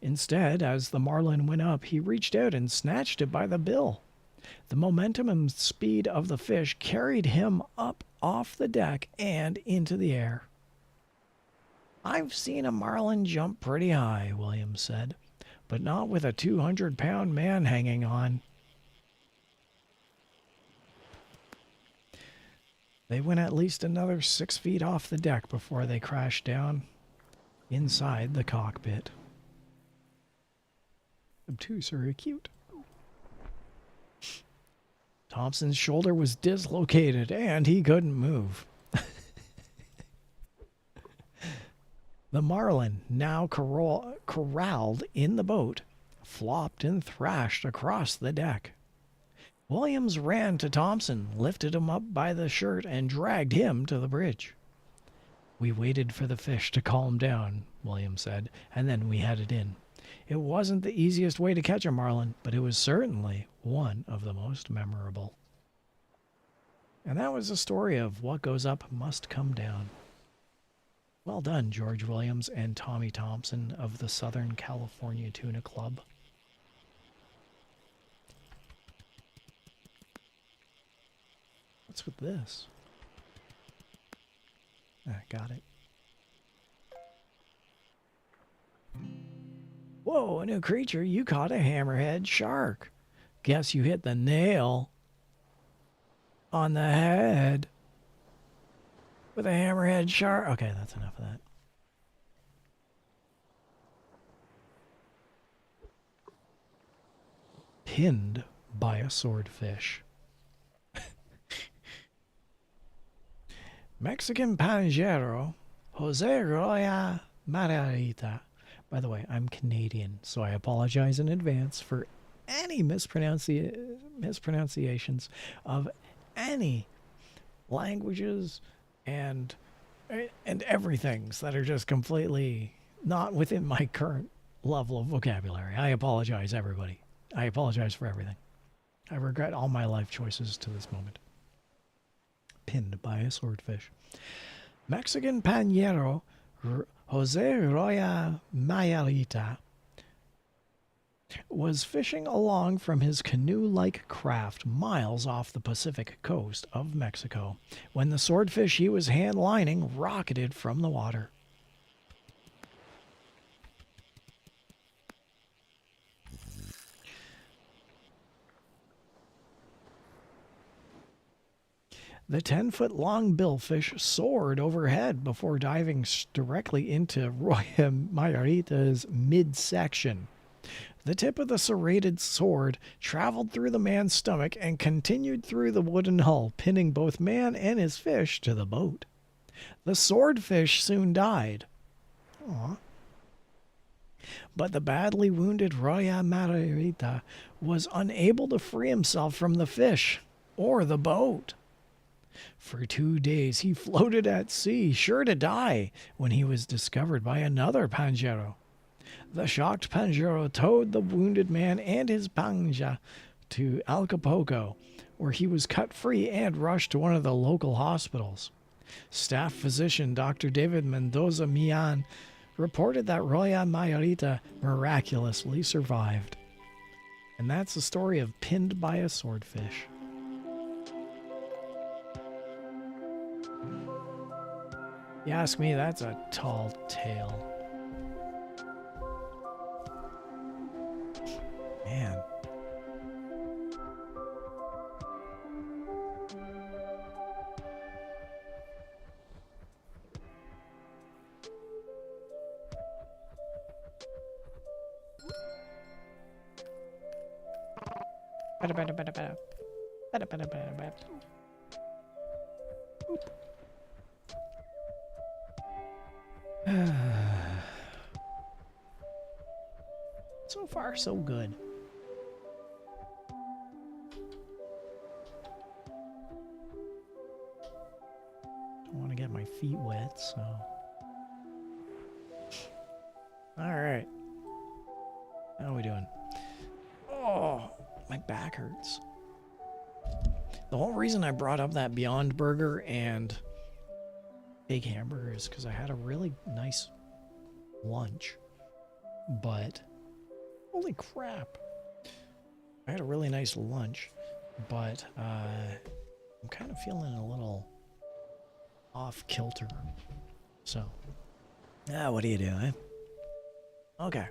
[SPEAKER 2] Instead, as the marlin went up, he reached out and snatched it by the bill. The momentum and speed of the fish carried him up off the deck and into the air. "I've seen a marlin jump pretty high," Williams said, "but not with a 200-pound man hanging on." They went at least another 6 feet off the deck before they crashed down inside the cockpit. Obtuse or acute. Thompson's shoulder was dislocated and he couldn't move. The marlin, now corralled in the boat, flopped and thrashed across the deck. Williams ran to Thompson, lifted him up by the shirt, and dragged him to the bridge. "We waited for the fish to calm down," Williams said, "and then we headed in. It wasn't the easiest way to catch a marlin, but it was certainly one of the most memorable." And that was the story of What Goes Up Must Come Down. Well done, George Williams and Tommy Thompson of the Southern California Tuna Club. What's with this? Got it. "Whoa, a new creature. You caught a hammerhead shark. Guess you hit the nail on the head with a hammerhead shark." Okay, that's enough of that. Pinned by a swordfish. Mexican panjero Jose Roya Margarita. By the way, I'm Canadian, so I apologize in advance for any mispronunciations of any languages and everythings that are just completely not within my current level of vocabulary. I apologize, everybody. I apologize for everything. I regret all my life choices to this moment. Pinned by a swordfish. Mexican pañero Jose Roya Mayarita was fishing along from his canoe-like craft miles off the Pacific coast of Mexico when the swordfish he was hand-lining rocketed from the water. The 10-foot-long billfish soared overhead before diving directly into Roya Mayarita's midsection. The tip of the serrated sword traveled through the man's stomach and continued through the wooden hull, pinning both man and his fish to the boat. The swordfish soon died. Aww. But the badly wounded Roya Mayarita was unable to free himself from the fish or the boat. For 2 days he floated at sea, sure to die, when he was discovered by another panjero. The shocked panjero towed the wounded man and his panja to Acapulco, where he was cut free and rushed to one of the local hospitals. Staff physician Dr. David Mendoza Millan reported that Roya Mayarita miraculously survived. And that's the story of Pinned by a Swordfish. You ask me, that's a tall tale. Man. So far, so good. Don't want to get my feet wet, so. Alright. How are we doing? Oh, my back hurts. The whole reason I brought up that Beyond Burger and Big Hamburger is because I had a really nice lunch. But, holy crap. I had a really nice lunch, but I'm kind of feeling a little off kilter. So, what do you do, eh? Okay.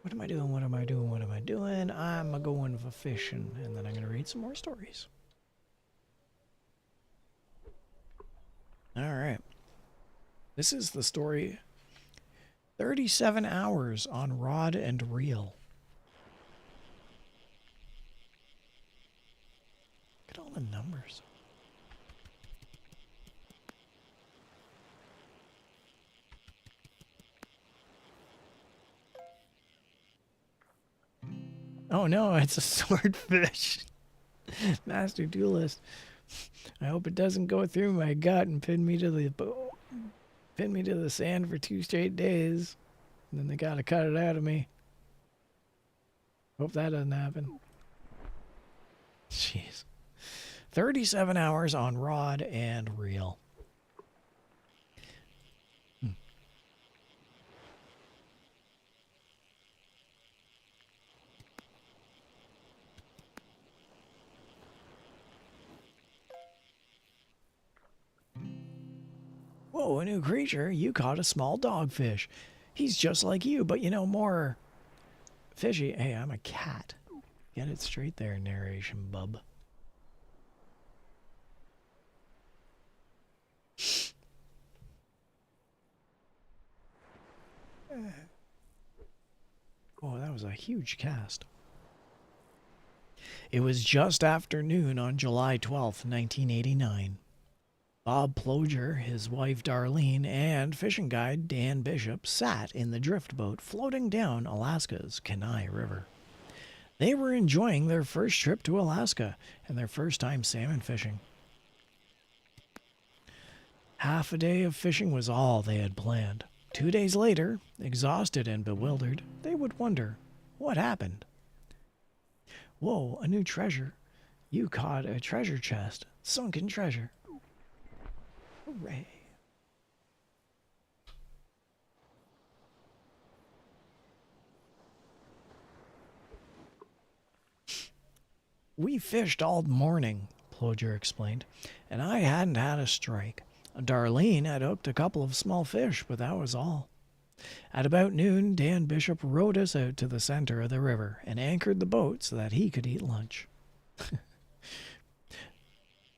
[SPEAKER 2] What am I doing? What am I doing? What am I doing? I'm going for fishing, and then I'm going to read some more stories. All right. This is the story 37 hours on rod and reel. Look at all the numbers. Oh no, it's a swordfish. Master Duelist. I hope it doesn't go through my gut and pin me to the sand for 2 straight days. And then they gotta cut it out of me. Hope that doesn't happen. Jeez. 37 hours on rod and reel. Whoa, a new creature. You caught a small dogfish. He's just like you, but you know, more fishy. Hey, I'm a cat. Get it straight there, narration bub. Oh, that was a huge cast. It was just after noon on July 12th, 1989. Bob Ploger, his wife Darlene, and fishing guide Dan Bishop sat in the drift boat floating down Alaska's Kenai River. They were enjoying their first trip to Alaska and their first time salmon fishing. Half a day of fishing was all they had planned. 2 days later, exhausted and bewildered, they would wonder, what happened? Whoa, a new treasure. You caught a treasure chest. Sunken treasure. Hooray. We fished all morning, Ploger explained, and I hadn't had a strike. Darlene had hooked a couple of small fish, but that was all. At about noon, Dan Bishop rowed us out to the center of the river and anchored the boat so that he could eat lunch.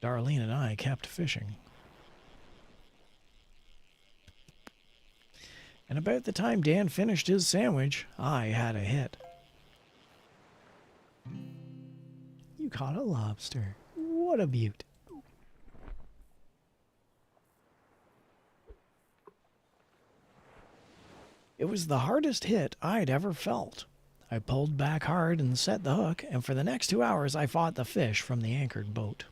[SPEAKER 2] Darlene and I kept fishing. And about the time Dan finished his sandwich, I had a hit. You caught a lobster. What a beaut. It was the hardest hit I'd ever felt. I pulled back hard and set the hook, and for the next 2 hours I fought the fish from the anchored boat.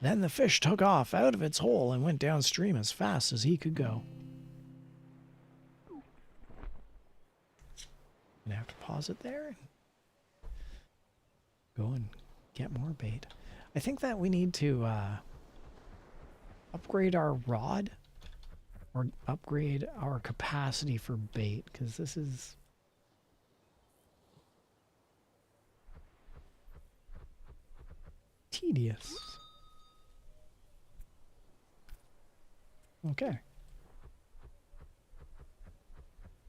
[SPEAKER 2] Then the fish took off out of its hole and went downstream as fast as he could go. Gonna have to pause it there and go and get more bait. I think that we need to upgrade our rod or upgrade our capacity for bait, because this is tedious. Okay.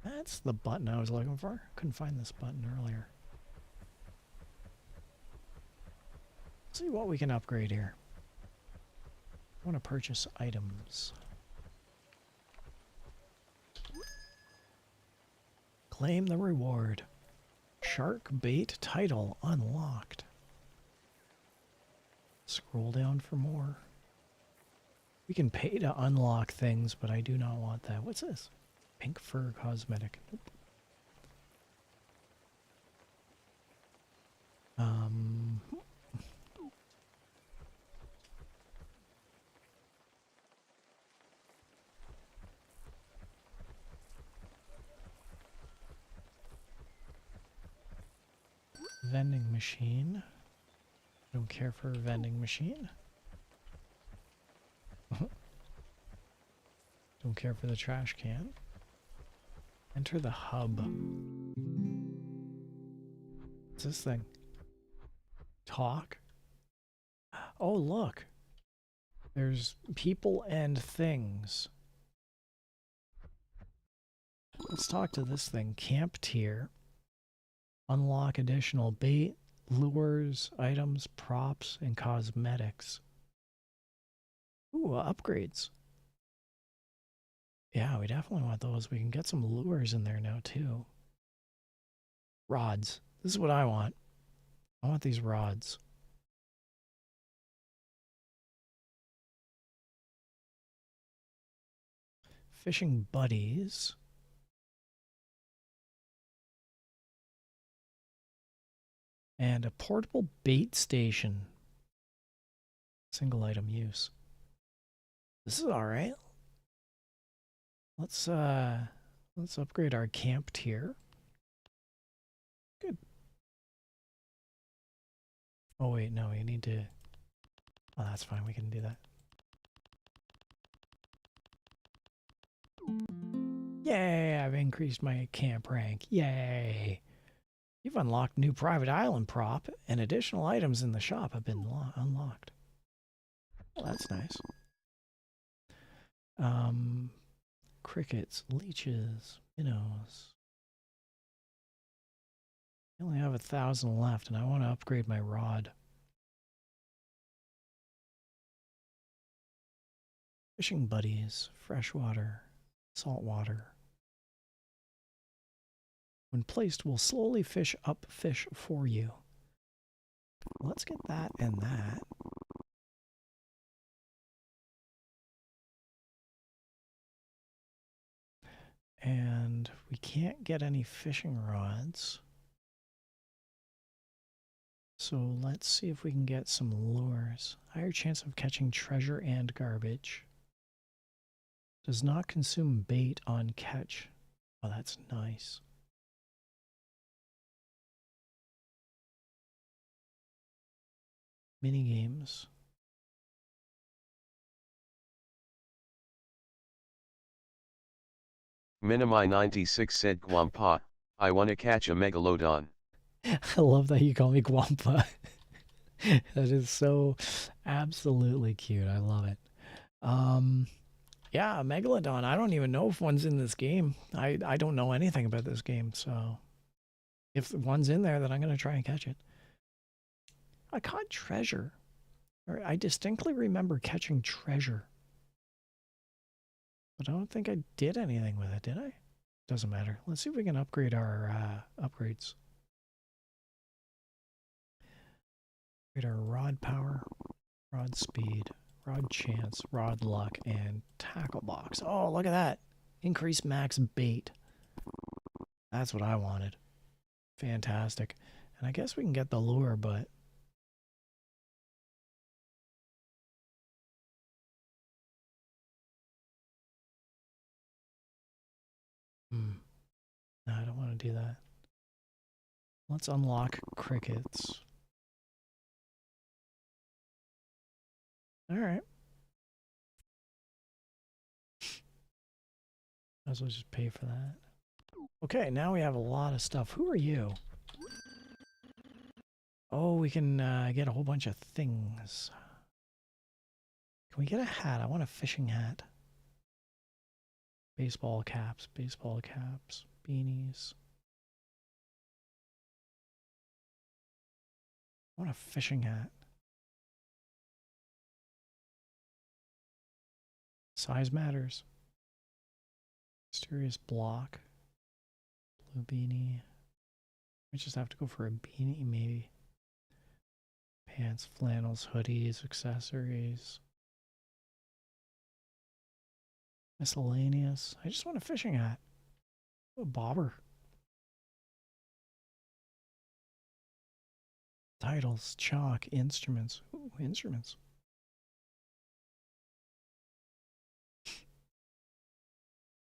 [SPEAKER 2] That's the button I was looking for. Couldn't find this button earlier. Let's see what we can upgrade here. I want to purchase items. Claim the reward. Shark bait title unlocked. Scroll down for more. We can pay to unlock things, but I do not want that. What's this? Pink fur cosmetic. Nope. Vending machine. Don't care for a vending machine. Don't care for the trash can. Enter the hub. What's this thing? Talk? Oh, look. There's people and things. Let's talk to this thing. Camp tier. Unlock additional bait, lures, items, props, and cosmetics. Ooh, upgrades. Yeah, we definitely want those. We can get some lures in there now, too. Rods. This is what I want. I want these rods. Fishing buddies. And a portable bait station. Single item use. This is all right. Let's upgrade our camp tier. Good. Oh wait, no, we need to. Oh, that's fine. We can do that. Yay! I've increased my camp rank. Yay! You've unlocked new private island prop, and additional items in the shop have been unlocked. Well, that's nice. Crickets, leeches, minnows. I only have 1,000 left, and I want to upgrade my rod. Fishing buddies, freshwater, saltwater. When placed, will slowly fish up fish for you. Let's get that and that. And we can't get any fishing rods. So let's see if we can get some lures. Higher chance of catching treasure and garbage. Does not consume bait on catch. Oh, that's nice. Mini games.
[SPEAKER 1] Minimi96 said Guampa, I wanna catch a megalodon.
[SPEAKER 2] I love that you call me Guampa. That is so absolutely cute. I love it. Yeah, Megalodon. I don't even know if one's in this game. I don't know anything about this game, so if one's in there, then I'm going to try and catch it. I caught treasure. I distinctly remember catching treasure. But I don't think I did anything with it, did I? Doesn't matter. Let's see if we can upgrade our upgrades. Upgrade our rod power, rod speed, rod chance, rod luck, and tackle box. Oh, look at that. Increase max bait. That's what I wanted. Fantastic. And I guess we can get the lure, but... No, I don't want to do that. Let's unlock crickets. Alright. Might as well just pay for that. Okay, now we have a lot of stuff. Who are you? Oh, we can get a whole bunch of things. Can we get a hat? I want a fishing hat. Baseball caps, beanies. I want a fishing hat. Size matters. Mysterious block. Blue beanie. We just have to go for a beanie, maybe. Pants, flannels, hoodies, accessories. Miscellaneous. I just want a fishing hat. Oh, a bobber. Titles, chalk, instruments. Ooh, instruments.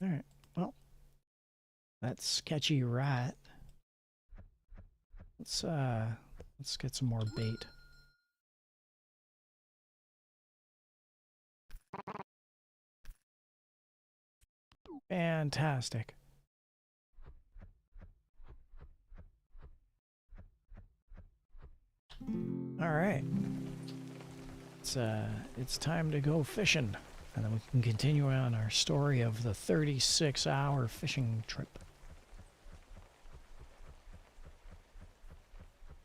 [SPEAKER 2] Alright, well. That sketchy rat. Let's get some more bait. Fantastic. All right. It's time to go fishing, and then we can continue on our story of the 36-hour fishing trip.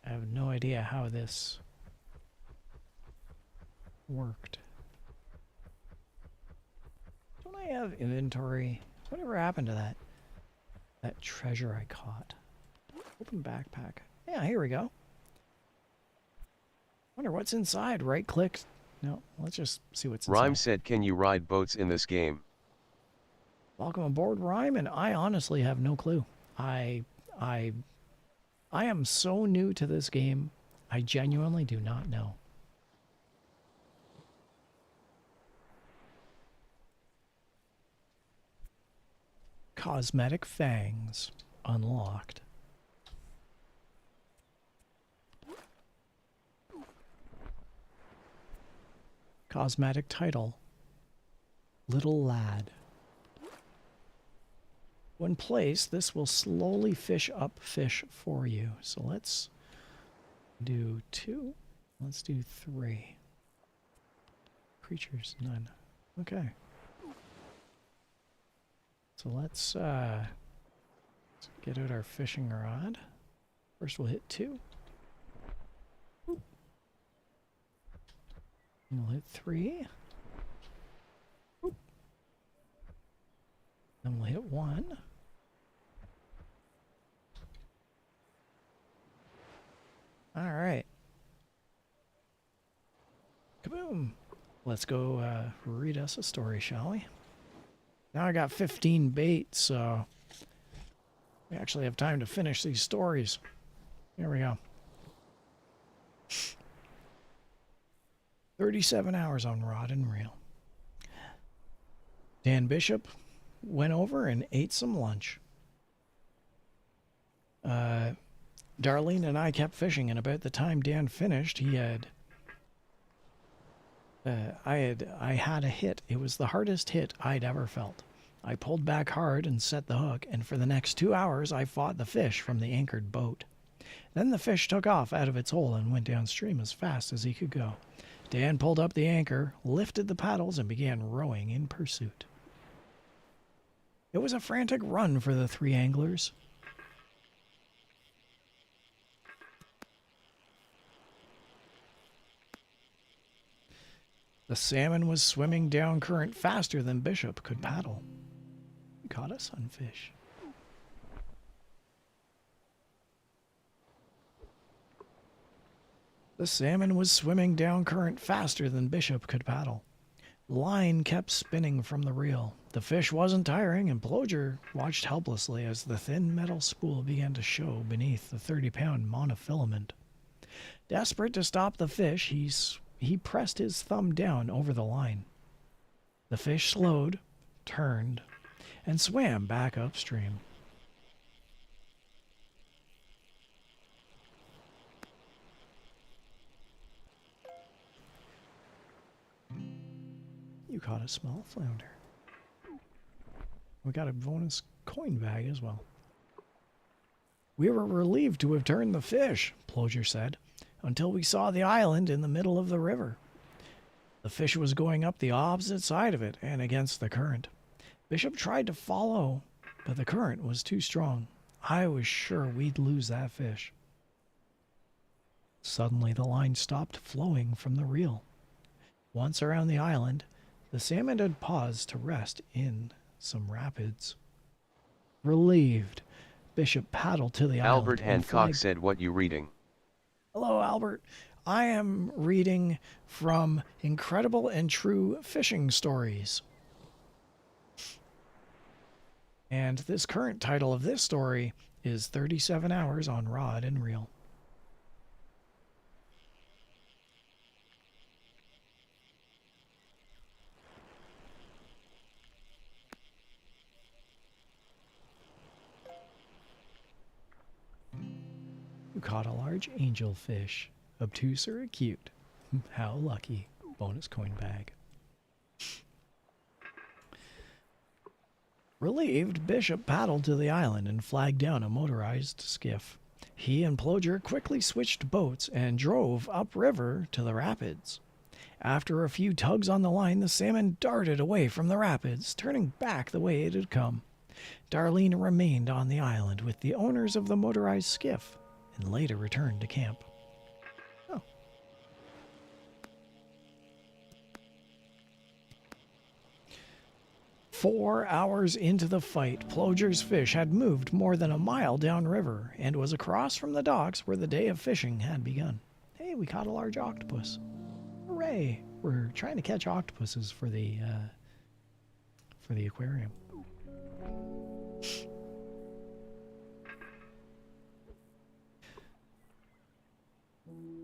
[SPEAKER 2] I have no idea how this worked. Don't I have inventory? Whatever happened to that treasure I caught? Open backpack. Yeah, here we go. Wonder what's inside. Right click. No, let's just see what's inside.
[SPEAKER 1] Rhyme said, can you ride boats in this game?
[SPEAKER 2] Welcome aboard, Rhyme, and I honestly have no clue. I am so new to this game, I genuinely do not know. Cosmetic fangs unlocked. Cosmetic title, Little Lad. When placed, this will slowly fish up fish for you. So let's do 2. Let's do 3. Creatures, none. Okay. So let's get out our fishing rod. First we'll hit 2. And we'll hit 3. Then we'll hit 1. All right. Kaboom. Let's go read us a story, shall we? Now I got 15 bait, so we actually have time to finish these stories. Here we go. 37 hours on rod and reel. Dan Bishop went over and ate some lunch. Darlene and I kept fishing, and about the time Dan finished, he had I had a hit. It was the hardest hit I'd ever felt. I pulled back hard and set the hook, and for the next 2 hours I fought the fish from the anchored boat. Then the fish took off out of its hole and went downstream as fast as he could go. Dan pulled up the anchor, lifted the paddles, and began rowing in pursuit. It was a frantic run for the 3 anglers. The salmon was swimming down current faster than Bishop could paddle. He caught a sunfish. The salmon was swimming down current faster than Bishop could paddle. The line kept spinning from the reel. The fish wasn't tiring, and Ploger watched helplessly as the thin metal spool began to show beneath the 30-pound monofilament. Desperate to stop the fish, he pressed his thumb down over the line. The fish slowed, turned, and swam back upstream. You caught a small flounder. We got a bonus coin bag as well. We were relieved to have turned the fish, Ploger said, until we saw the island in the middle of the river. The fish was going up the opposite side of it and against the current. Bishop tried to follow, but the current was too strong. I was sure we'd lose that fish. Suddenly the line stopped flowing from the reel. Once around the island, the salmon had paused to rest in some rapids. Relieved, Bishop paddled to the island.
[SPEAKER 1] Albert Hancock said, what you reading?
[SPEAKER 2] Hello, Albert. I am reading from Incredible and True Fishing Stories. And this current title of this story is 37 Hours on Rod and Reel. You caught a large angelfish. Obtuse or acute? How lucky. Bonus coin bag. Relieved, Bishop paddled to the island and flagged down a motorized skiff. He and Ploger quickly switched boats and drove upriver to the rapids. After a few tugs on the line, the salmon darted away from the rapids, turning back the way it had come. Darlene remained on the island with the owners of the motorized skiff and later returned to camp. Oh. Four hours into the fight, Ploger's fish had moved more than a mile downriver and was across from the docks where the day of fishing had begun. Hey, we caught a large octopus. Hooray! We're trying to catch octopuses for the aquarium.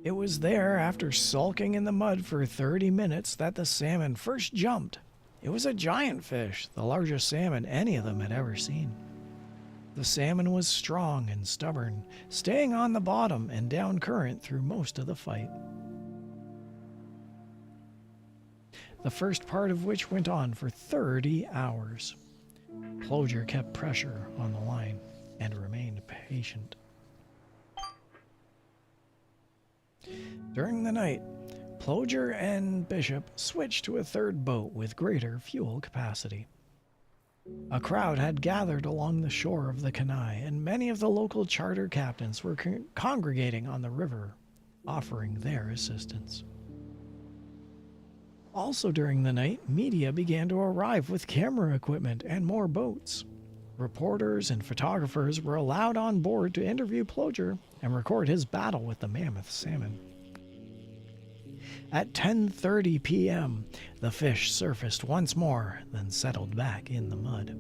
[SPEAKER 2] It was there, after sulking in the mud for 30 minutes, that the salmon first jumped. It was a giant fish, the largest salmon any of them had ever seen. The salmon was strong and stubborn, staying on the bottom and down current through most of the fight. The first part of which went on for 30 hours. Ploger kept pressure on the line and remained patient. During the night, Ploger and Bishop switched to a third boat with greater fuel capacity. A crowd had gathered along the shore of the Kenai, and many of the local charter captains were congregating on the river, offering their assistance. Also during the night, media began to arrive with camera equipment and more boats. Reporters and photographers were allowed on board to interview Ploger and record his battle with the mammoth salmon. At 10:30 p.m., the fish surfaced once more, then settled back in the mud.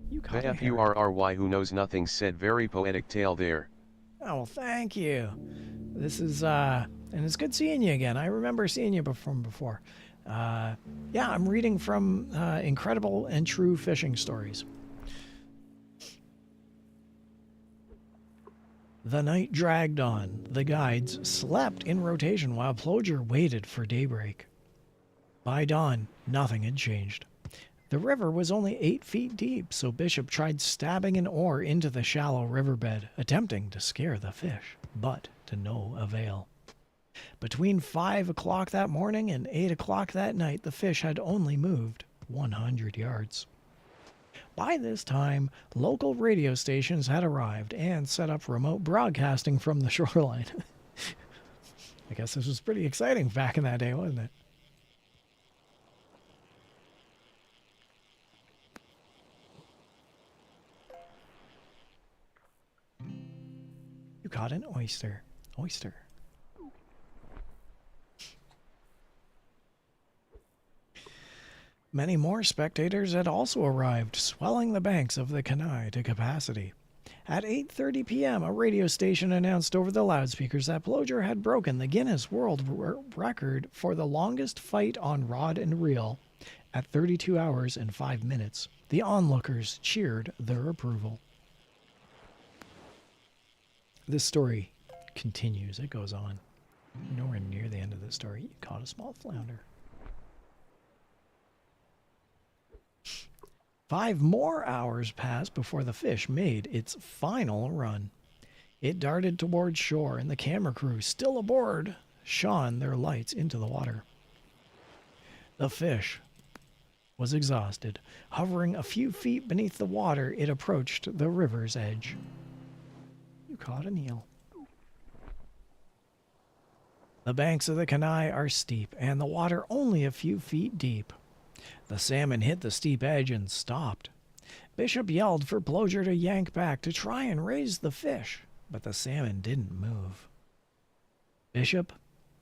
[SPEAKER 2] You caught
[SPEAKER 1] The FURRY who knows nothing said very poetic tale there.
[SPEAKER 2] Oh, well, thank you. This is, and it's good seeing you again. I remember seeing you from before. Yeah, I'm reading from Incredible and True Fishing Stories. The night dragged on. The guides slept in rotation while Ploger waited for daybreak. By dawn, nothing had changed. The river was only 8 feet deep, so Bishop tried stabbing an oar into the shallow riverbed, attempting to scare the fish, but to no avail. Between 5 o'clock that morning and 8 o'clock that night, the fish had only moved 100 yards. By this time, local radio stations had arrived and set up remote broadcasting from the shoreline. I guess this was pretty exciting back in that day, wasn't it? You caught an oyster. Oyster. Many more spectators had also arrived, swelling the banks of the Kenai to capacity. At 8:30 p.m., a radio station announced over the loudspeakers that Ploger had broken the Guinness World Record for the longest fight on rod and reel at 32 hours and 5 minutes. The onlookers cheered their approval. This story continues. It goes on. Nowhere near the end of the story. You caught a small flounder. 5 more hours passed before the fish made its final run. It darted toward shore, and the camera crew, still aboard, shone their lights into the water. The fish was exhausted. Hovering a few feet beneath the water, it approached the river's edge. You caught an eel. The banks of the Kenai are steep, and the water only a few feet deep. The salmon hit the steep edge and stopped. Bishop yelled for Ploger to yank back to try and raise the fish, but the salmon didn't move. Bishop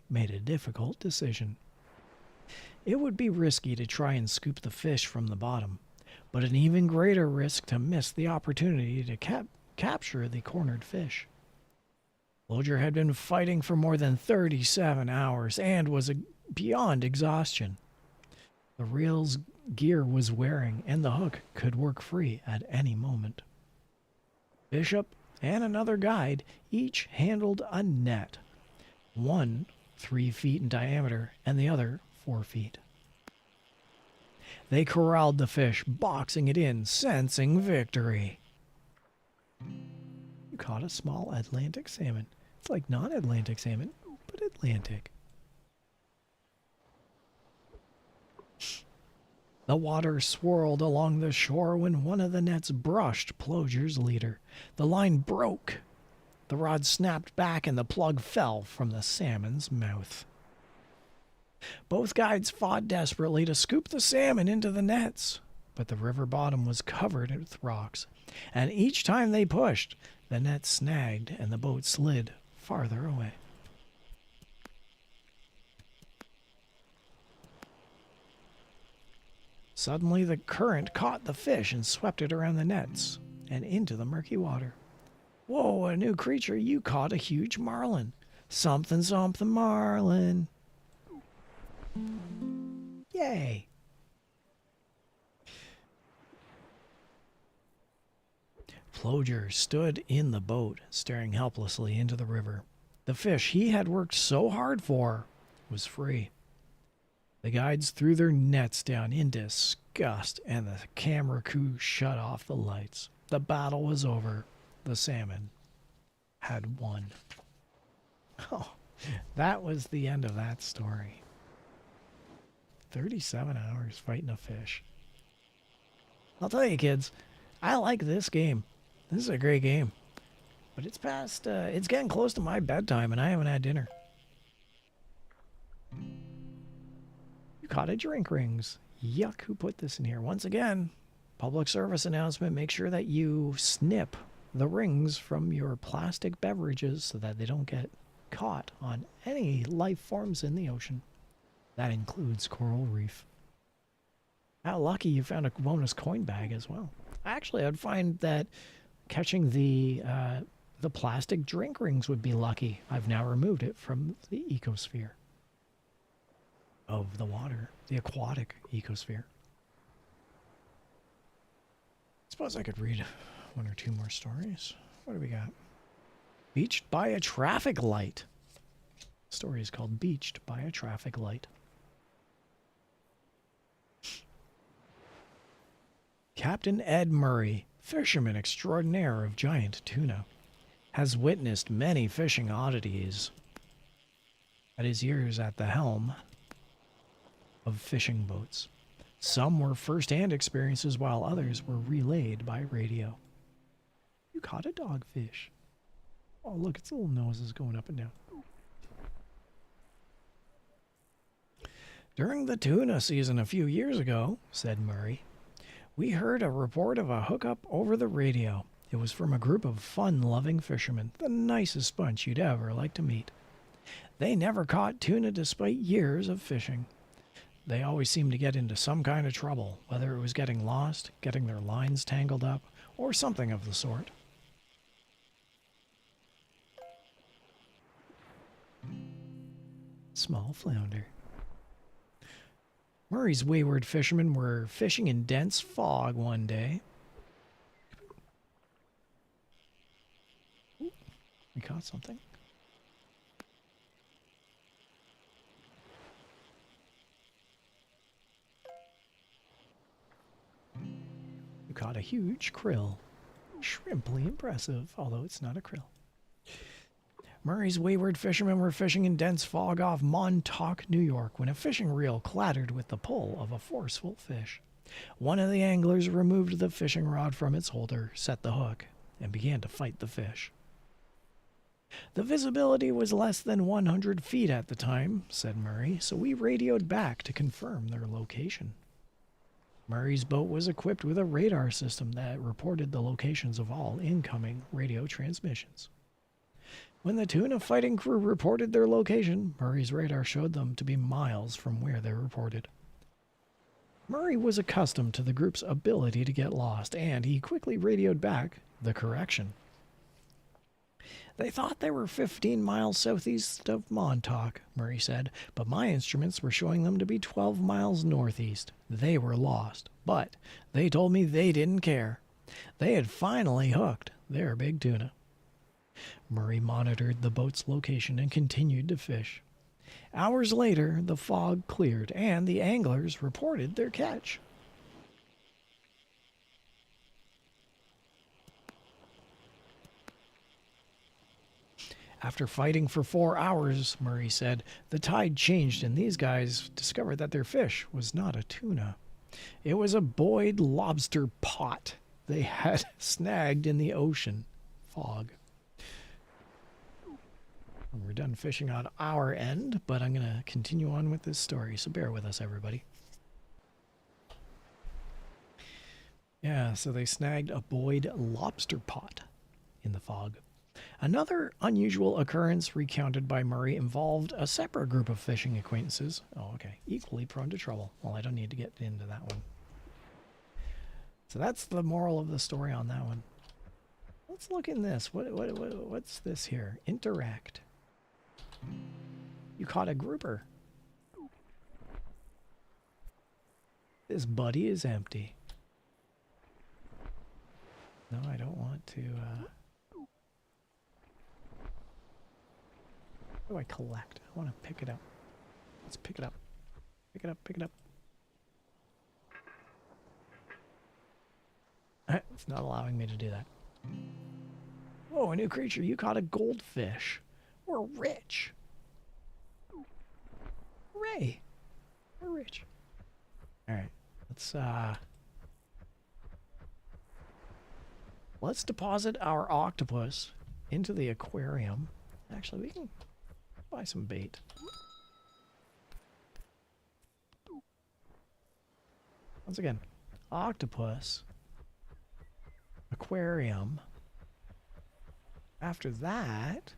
[SPEAKER 2] made a difficult decision. It would be risky to try and scoop the fish from the bottom, but an even greater risk to miss the opportunity to capture the cornered fish. Ploger had been fighting for more than 37 hours and was beyond exhaustion. The reel's gear was wearing, and the hook could work free at any moment. Bishop and another guide each handled a net, one 3 feet in diameter and the other 4 feet. They corralled the fish, boxing it in, sensing victory. You caught a small Atlantic salmon. It's like non-Atlantic salmon, but Atlantic. The water swirled along the shore when one of the nets brushed Ploger's leader. The line broke. The rod snapped back and the plug fell from the salmon's mouth. Both guides fought desperately to scoop the salmon into the nets, but the river bottom was covered with rocks, and each time they pushed, the net snagged and the boat slid farther away. Suddenly the current caught the fish and swept it around the nets and into the murky water. Whoa, a new creature! You caught a huge marlin. Something, something marlin. Yay! Ploger stood in the boat, staring helplessly into the river. The fish he had worked so hard for was free. The guides threw their nets down in disgust, and the camera crew shut off the lights. The battle was over. The salmon had won. Oh, that was the end of that story. 37 hours fighting a fish. I'll tell you, kids, I like this game. This is a great game. But it's past, it's getting close to my bedtime, and I haven't had dinner. You caught a drink rings. Yuck, who put this in here? Once again, public service announcement, make sure that you snip the rings from your plastic beverages so that they don't get caught on any life forms in the ocean. That includes coral reef. How lucky you found a bonus coin bag as well. Actually, I'd find that catching the plastic drink rings would be lucky. I've now removed it from the ecosphere of the water, the aquatic ecosphere. Suppose I could read one or two more stories. What do we got? Beached by a traffic light. The story is called Beached by a Traffic Light. Captain Ed Murray, fisherman extraordinaire of giant tuna, has witnessed many fishing oddities at his years at the helm of fishing boats. Some were first-hand experiences, while others were relayed by radio. You caught a dogfish. Oh, look, its little nose is going up and down. During the tuna season a few years ago, said Murray, we heard a report of a hookup over the radio. It was from a group of fun-loving fishermen, the nicest bunch you'd ever like to meet. They never caught tuna despite years of fishing. They always seemed to get into some kind of trouble, whether it was getting lost, getting their lines tangled up, or something of the sort. Small flounder. Murray's wayward fishermen were fishing in dense fog one day. Ooh, we caught something. You caught a huge krill. Shrimply impressive, although it's not a krill. Murray's wayward fishermen were fishing in dense fog off Montauk, New York, when a fishing reel clattered with the pull of a forceful fish. One of the anglers removed the fishing rod from its holder, set the hook, and began to fight the fish. The visibility was less than 100 feet at the time, said Murray, so we radioed back to confirm their location. Murray's boat was equipped with a radar system that reported the locations of all incoming radio transmissions. When the tuna fighting crew reported their location, Murray's radar showed them to be miles from where they reported. Murray was accustomed to the group's ability to get lost, and he quickly radioed back the correction. They thought they were 15 miles southeast of Montauk, Murray said, but my instruments were showing them to be 12 miles northeast. They were lost, but they told me they didn't care. They had finally hooked their big tuna. Murray monitored the boat's location and continued to fish. Hours later, the fog cleared, and the anglers reported their catch. After fighting for 4 hours, Murray said, the tide changed and these guys discovered that their fish was not a tuna. It was a Boyd lobster pot they had snagged in the ocean fog. We're done fishing on our end, but I'm going to continue on with this story, so bear with us, everybody. Yeah, so they snagged a Boyd lobster pot in the fog. Another unusual occurrence recounted by Murray involved a separate group of fishing acquaintances. Oh, okay. Equally prone to trouble. Well, I don't need to get into that one. So that's the moral of the story on that one. Let's look in this. What's this here? Interact. You caught a grouper. This buddy is empty. No, I don't want to... What do I collect? I want to pick it up. Let's pick it up. Pick it up, pick it up. It's not allowing me to do that. Oh, a new creature. You caught a goldfish. We're rich. Hooray. We're rich. Alright. Let's deposit our octopus into the aquarium. Actually, we can buy some bait. Once again, octopus, aquarium. After that,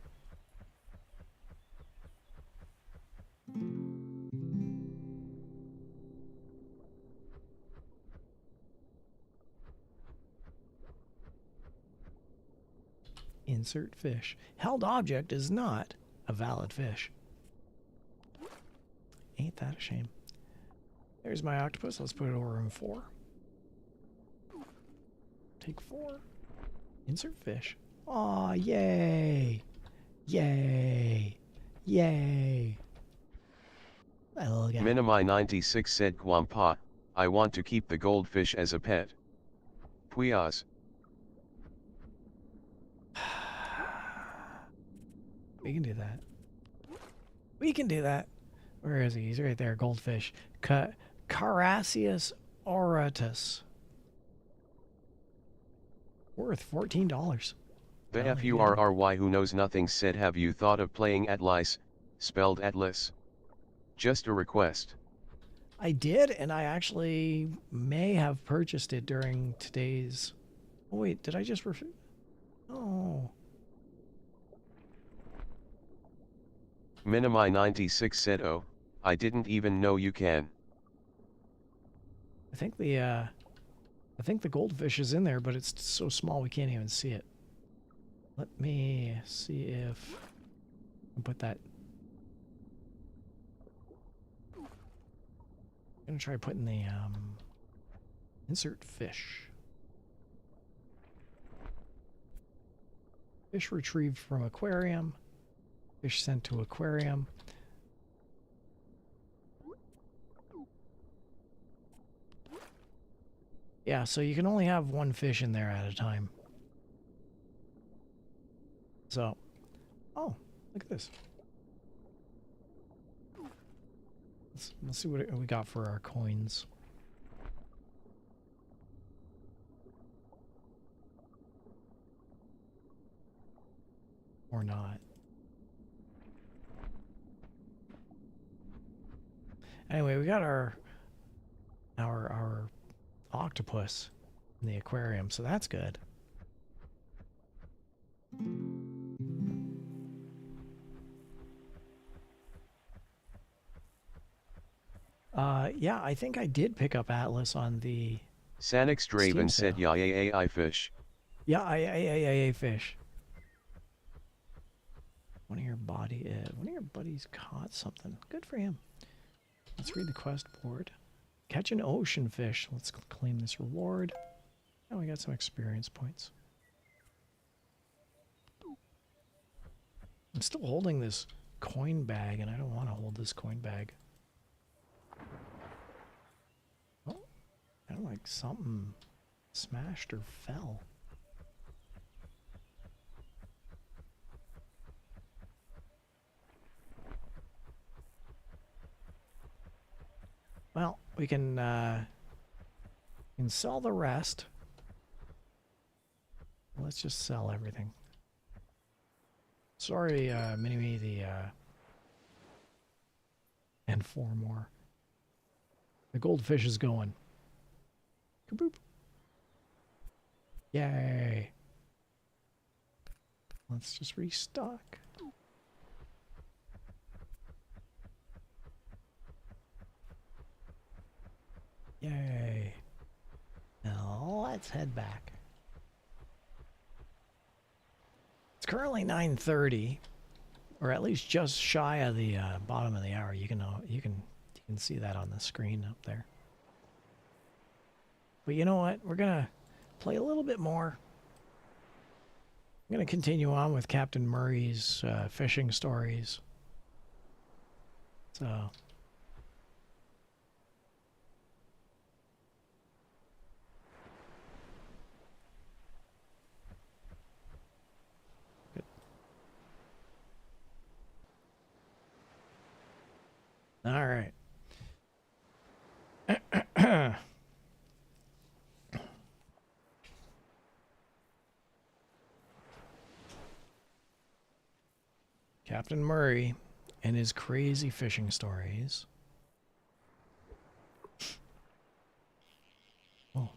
[SPEAKER 2] insert fish. Held object is not a valid fish. Ain't that a shame? There's my octopus. Let's put it over in 4. Take 4. Insert fish. Aw, yay! Yay! Yay! That little guy.
[SPEAKER 1] Minimi96 said Kwampa, I want to keep the goldfish as a pet. Puyas.
[SPEAKER 2] We can do that. We can do that. Where is he? He's right there. Goldfish. Carassius auratus. Worth $14.
[SPEAKER 1] The FURRY who knows nothing said, have you thought of playing Atlas, spelled Atlas? Just a request.
[SPEAKER 2] I did, and I actually may have purchased it during today's... Oh wait, did I just Oh.
[SPEAKER 1] Minimi96 said, oh, I didn't even know you can.
[SPEAKER 2] I think the goldfish is in there, but it's so small we can't even see it. Let me see if I can put that. I'm gonna try putting the insert fish. Fish retrieved from aquarium. Fish sent to aquarium. Yeah, so you can only have one fish in there at a time. So, oh, look at this. Let's see what we got for our coins. Or not. Anyway, we got our octopus in the aquarium, so that's good. Yeah, I think I did pick up Atlas on the
[SPEAKER 1] Sanix Draven said, yeah, I fish.
[SPEAKER 2] Yeah, I fish. One of your buddies caught something. Good for him. Let's read the quest board. Catch an ocean fish. Let's claim this reward. Oh, we got some experience points. I'm still holding this coin bag, and I don't want to hold this coin bag. Oh, I don't like something smashed or fell. Well, we can sell the rest. Let's just sell everything. Sorry, Mini-Me, and 4 more. The goldfish is going. Kaboop. Yay. Let's just restock. Yay. Now let's head back. It's currently 9:30, or at least just shy of the bottom of the hour. You can see that on the screen up there. But you know what? We're gonna play a little bit more. I'm gonna continue on with Captain Murray's fishing stories. So. All right. Captain Murray and his crazy fishing stories. Oh.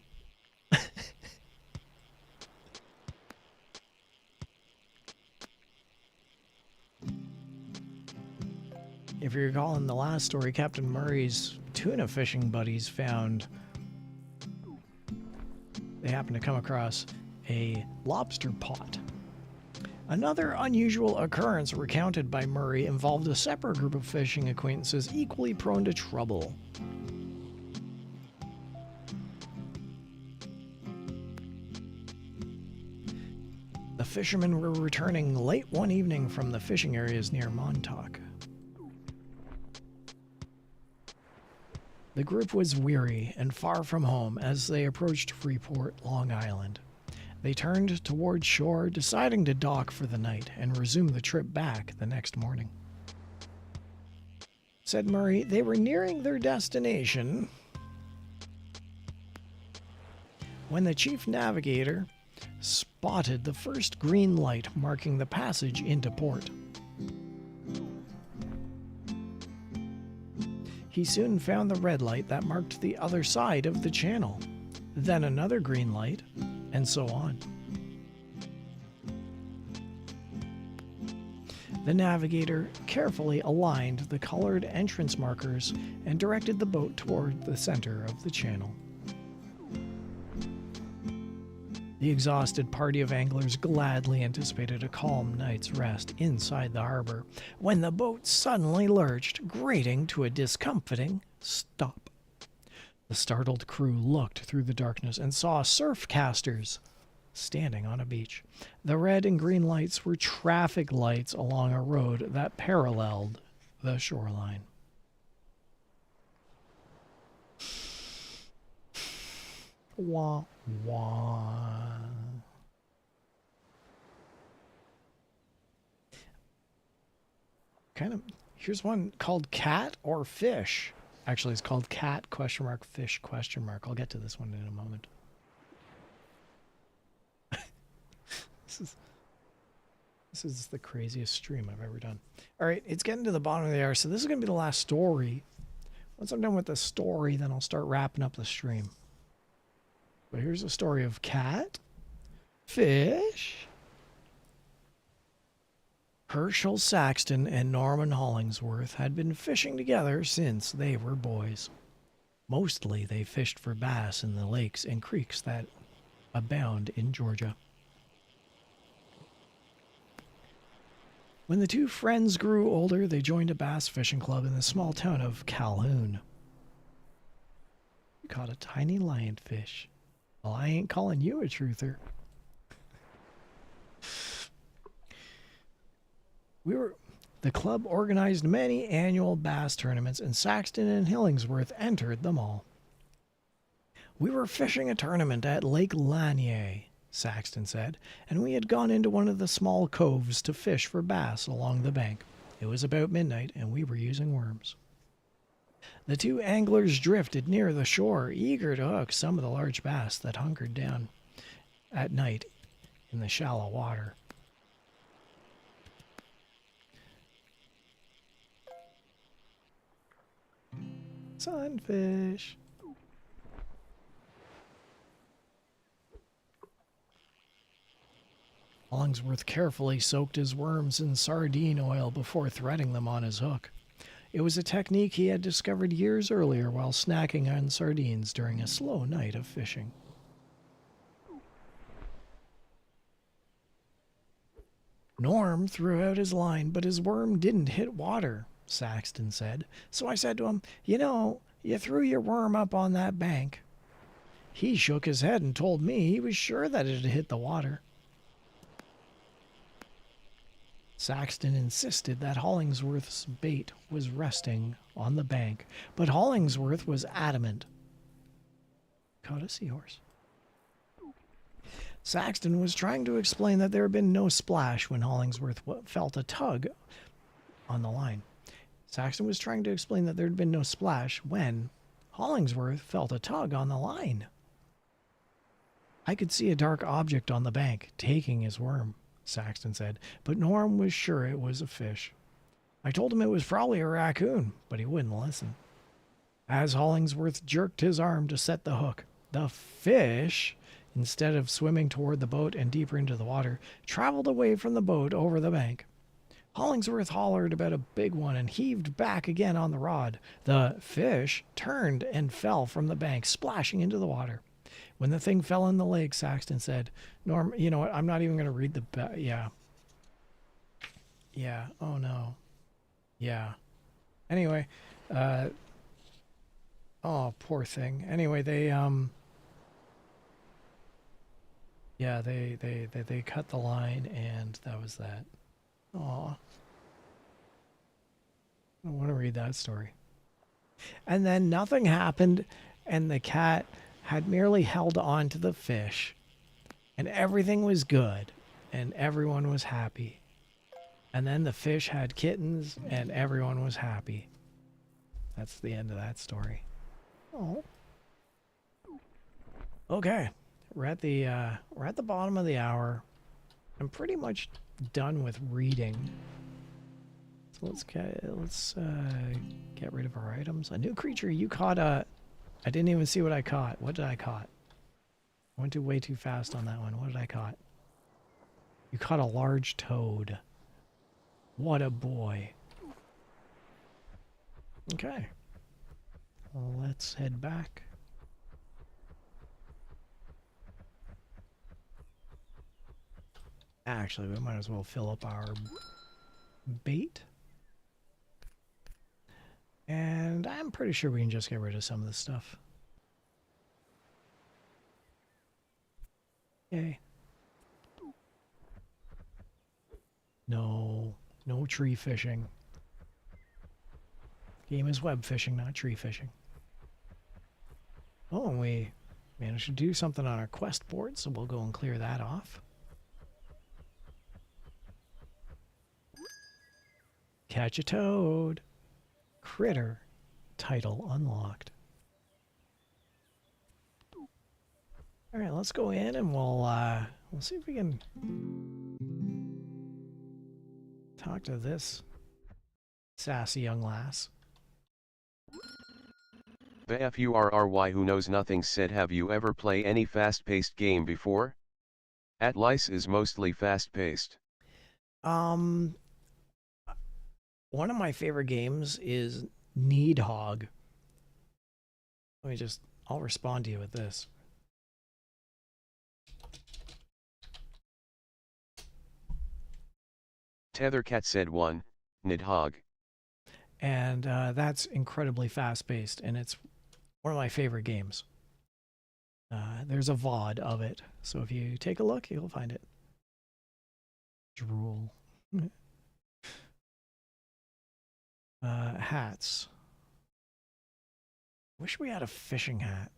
[SPEAKER 2] If you recall in the last story, Captain Murray's tuna fishing buddies found they happened to come across a lobster pot. Another unusual occurrence recounted by Murray involved a separate group of fishing acquaintances equally prone to trouble. The fishermen were returning late one evening from the fishing areas near Montauk. The group was weary and far from home as they approached Freeport, Long Island. They turned toward shore, deciding to dock for the night and resume the trip back the next morning. Said Murray, they were nearing their destination when the chief navigator spotted the first green light marking the passage into port. He soon found the red light that marked the other side of the channel, then another green light, and so on. The navigator carefully aligned the colored entrance markers and directed the boat toward the center of the channel. The exhausted party of anglers gladly anticipated a calm night's rest inside the harbor when the boat suddenly lurched, grating to a discomfiting stop. The startled crew looked through the darkness and saw surf casters standing on a beach. The red and green lights were traffic lights along a road that paralleled the shoreline. Wah, wah. Here's one called Cat or Fish. Actually, it's called Cat ?Fish ? I'll get to this one in a moment. This is the craziest stream I've ever done. All right, it's getting to the bottom of the hour, so this is going to be the last story. Once I'm done with the story, then I'll start wrapping up the stream. But here's the story of Cat, Fish. Herschel Saxton and Norman Hollingsworth had been fishing together since they were boys. Mostly they fished for bass in the lakes and creeks that abound in Georgia. When the two friends grew older, they joined a bass fishing club in the small town of Calhoun. We caught a tiny lionfish. Well, I ain't calling you a truther. The club organized many annual bass tournaments, and Saxton and Hillingsworth entered them all. We were fishing a tournament at Lake Lanier, Saxton said, and we had gone into one of the small coves to fish for bass along the bank. It was about midnight, and we were using worms. The two anglers drifted near the shore, eager to hook some of the large bass that hunkered down at night in the shallow water. Sunfish. Hollingsworth carefully soaked his worms in sardine oil before threading them on his hook. It was a technique he had discovered years earlier while snacking on sardines during a slow night of fishing. Norm threw out his line, but his worm didn't hit water, Saxton said. So I said to him, "You know, you threw your worm up on that bank." He shook his head and told me he was sure that it had hit the water. Saxton insisted that Hollingsworth's bait was resting on the bank, but Hollingsworth was adamant. Caught a seahorse. Saxton was trying to explain that there had been no splash when Hollingsworth felt a tug on the line. Saxton was trying to explain that there had been no splash when Hollingsworth felt a tug on the line. I could see a dark object on the bank, taking his worm, Saxton said, but Norm was sure it was a fish. I told him it was probably a raccoon, but he wouldn't listen. As Hollingsworth jerked his arm to set the hook, the fish, instead of swimming toward the boat and deeper into the water, traveled away from the boat over the bank. Hollingsworth hollered about a big one and heaved back again on the rod. The fish turned and fell from the bank, splashing into the water. When the thing fell in the lake, Saxton said, "Norm, you know what? I'm not even going to read the... Yeah. Yeah. Oh, no. Yeah. Anyway, oh, poor thing. Anyway, they, yeah, they cut the line, and that was that. Aw. I want to read that story. And then nothing happened, and the cat had merely held on to the fish, and everything was good, and everyone was happy. And then the fish had kittens, and everyone was happy. That's the end of that story. Oh. Okay, we're at the bottom of the hour. I'm pretty much done with reading. So let's get rid of our items. A new creature. You caught a... I didn't even see what I caught. What did I caught? I went way too fast on that one. What did I caught? You caught a large toad. What a boy. Okay. Well, let's head back. Actually, we might as well fill up our bait. And I'm pretty sure we can just get rid of some of this stuff. Yay. No tree fishing. Game is web fishing, not tree fishing. Oh, and we managed to do something on our quest board, so we'll go and clear that off. Catch a toad. Critter. Title unlocked. All right, let's go in and we'll see if we can talk to this sassy young lass.
[SPEAKER 1] BFURRY who knows nothing said, have you ever played any fast-paced game before? At Lice is mostly fast-paced.
[SPEAKER 2] One of my favorite games is Needhog. I'll respond to you with this.
[SPEAKER 1] Tethercat said 1, Nidhogg.
[SPEAKER 2] And that's incredibly fast-paced, and it's one of my favorite games. There's a VOD of it, so if you take a look, you'll find it. Drool. Hats. Wish we had a fishing hat.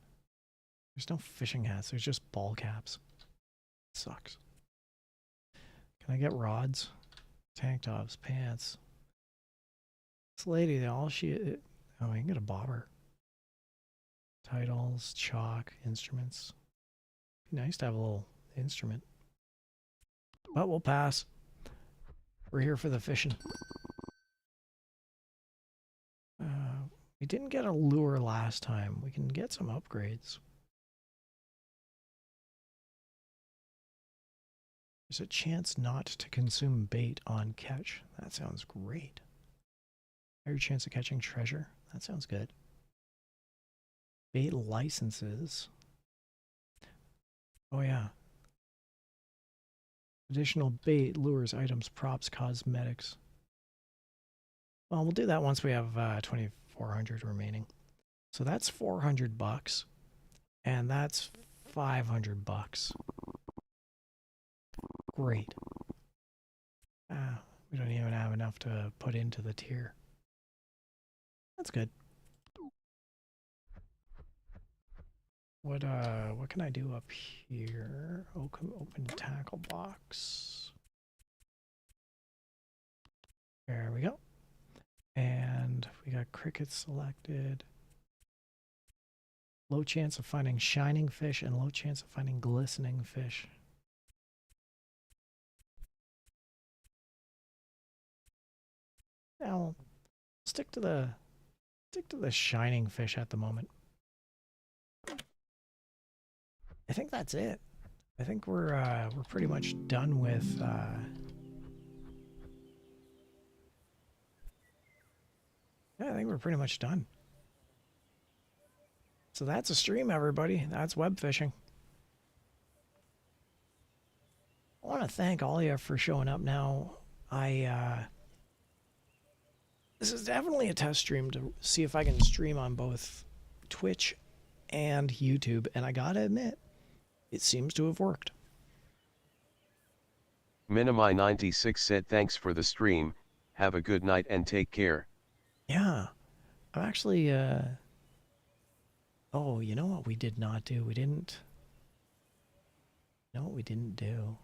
[SPEAKER 2] There's no fishing hats, there's just ball caps. Sucks. Can I get rods? Tank tops, pants. This lady, Oh, we can get a bobber. Titles, chalk, instruments. Be nice to have a little instrument. But we'll pass. We're here for the fishing. We didn't get a lure last time. We can get some upgrades. There's a chance not to consume bait on catch. That sounds great. Higher chance of catching treasure. That sounds good. Bait licenses. Oh yeah. Additional bait, lures, items, props, cosmetics. Well, we'll do that once we have 2,400 remaining. So that's 400 bucks. And that's 500 bucks. Great. We don't even have enough to put into the tier. That's good. What can I do up here? Open tackle box. There we go. And we got cricket selected. Low chance of finding shining fish and low chance of finding glistening fish. Now, stick to the shining fish at the moment. I think that's it. I think we're pretty much done with yeah, I think we're pretty much done. So that's a stream, everybody. That's web fishing. I want to thank all of you for showing up now. This is definitely a test stream to see if I can stream on both Twitch and YouTube, and I gotta admit, it seems to have worked.
[SPEAKER 1] Minimi96 said thanks for the stream, have a good night and take care.
[SPEAKER 2] Yeah, I'm actually, oh, you know what we did not do? We didn't, you know what we didn't do?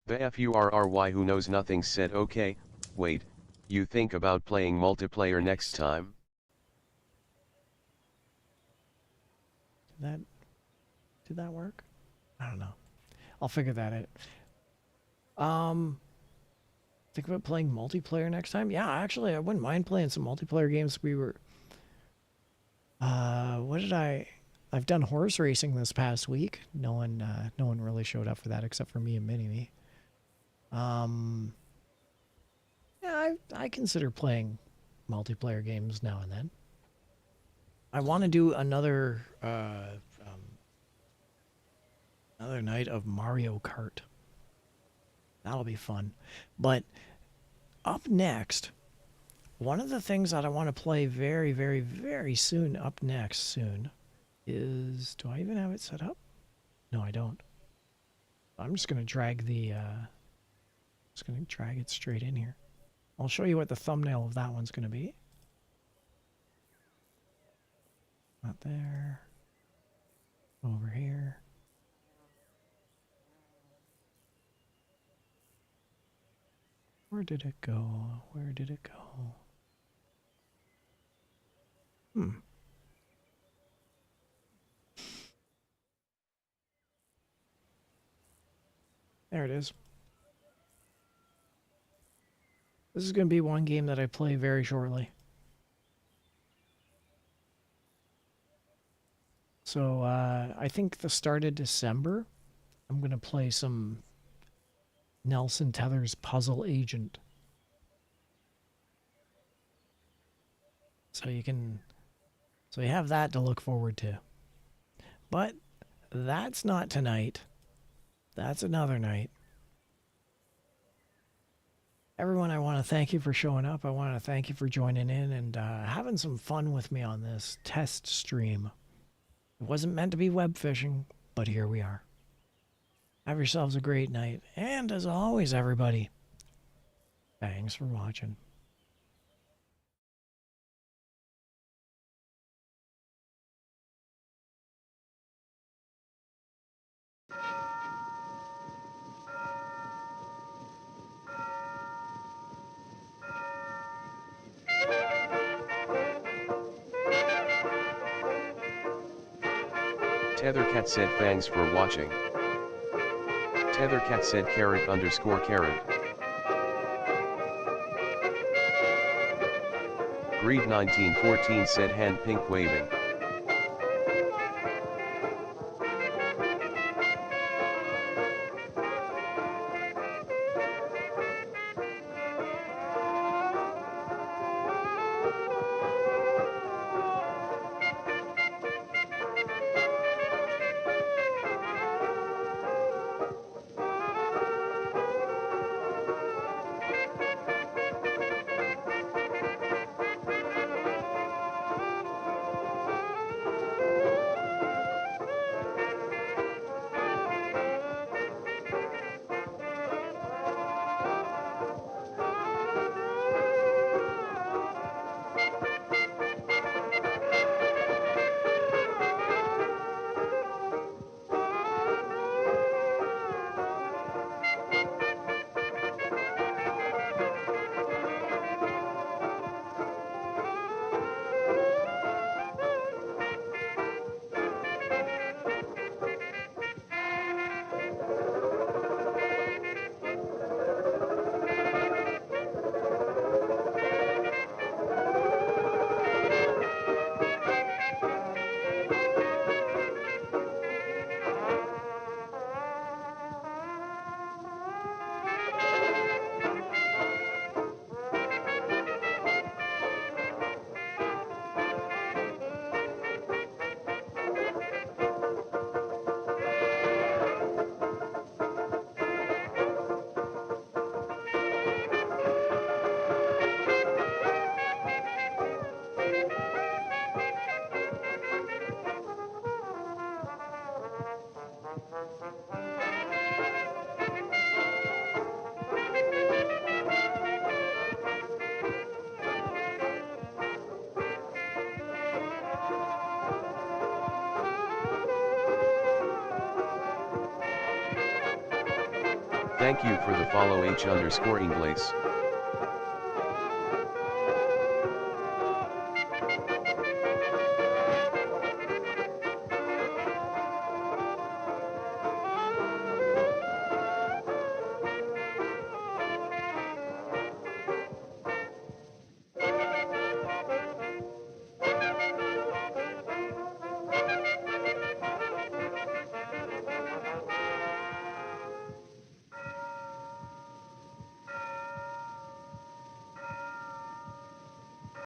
[SPEAKER 1] The FURRY who knows nothing said okay, wait, you think about playing multiplayer next time?
[SPEAKER 2] Did that work? I don't know. I'll figure that out. Think about playing multiplayer next time? Yeah, actually, I wouldn't mind playing some multiplayer games. We were, I've done horse racing this past week. No one really showed up for that except for me and Mini-Me. Yeah, I consider playing multiplayer games now and then. I want to do another night of Mario Kart. That'll be fun. But up next, one of the things that I want to play very, very, very soon, up next soon, is... Do I even have it set up? No, I don't. I'm just going to drag the... just going to drag it straight in here. I'll show you what the thumbnail of that one's going to be. Not there. Over here. Where did it go? Where did it go? There it is. This is going to be one game that I play very shortly. So, I think the start of December, I'm going to play some Nelson Tether's Puzzle Agent. So you have that to look forward to. But that's not tonight. That's another night. Everyone, I want to thank you for showing up. I want to thank you for joining in and having some fun with me on this test stream. It wasn't meant to be web fishing, but here we are. Have yourselves a great night. And as always, everybody, thanks for watching.
[SPEAKER 1] Tethercat said thanks for watching. Tethercat said _carrot. Greed 1914 said hand pink waving. Thank you for the follow _Inglace.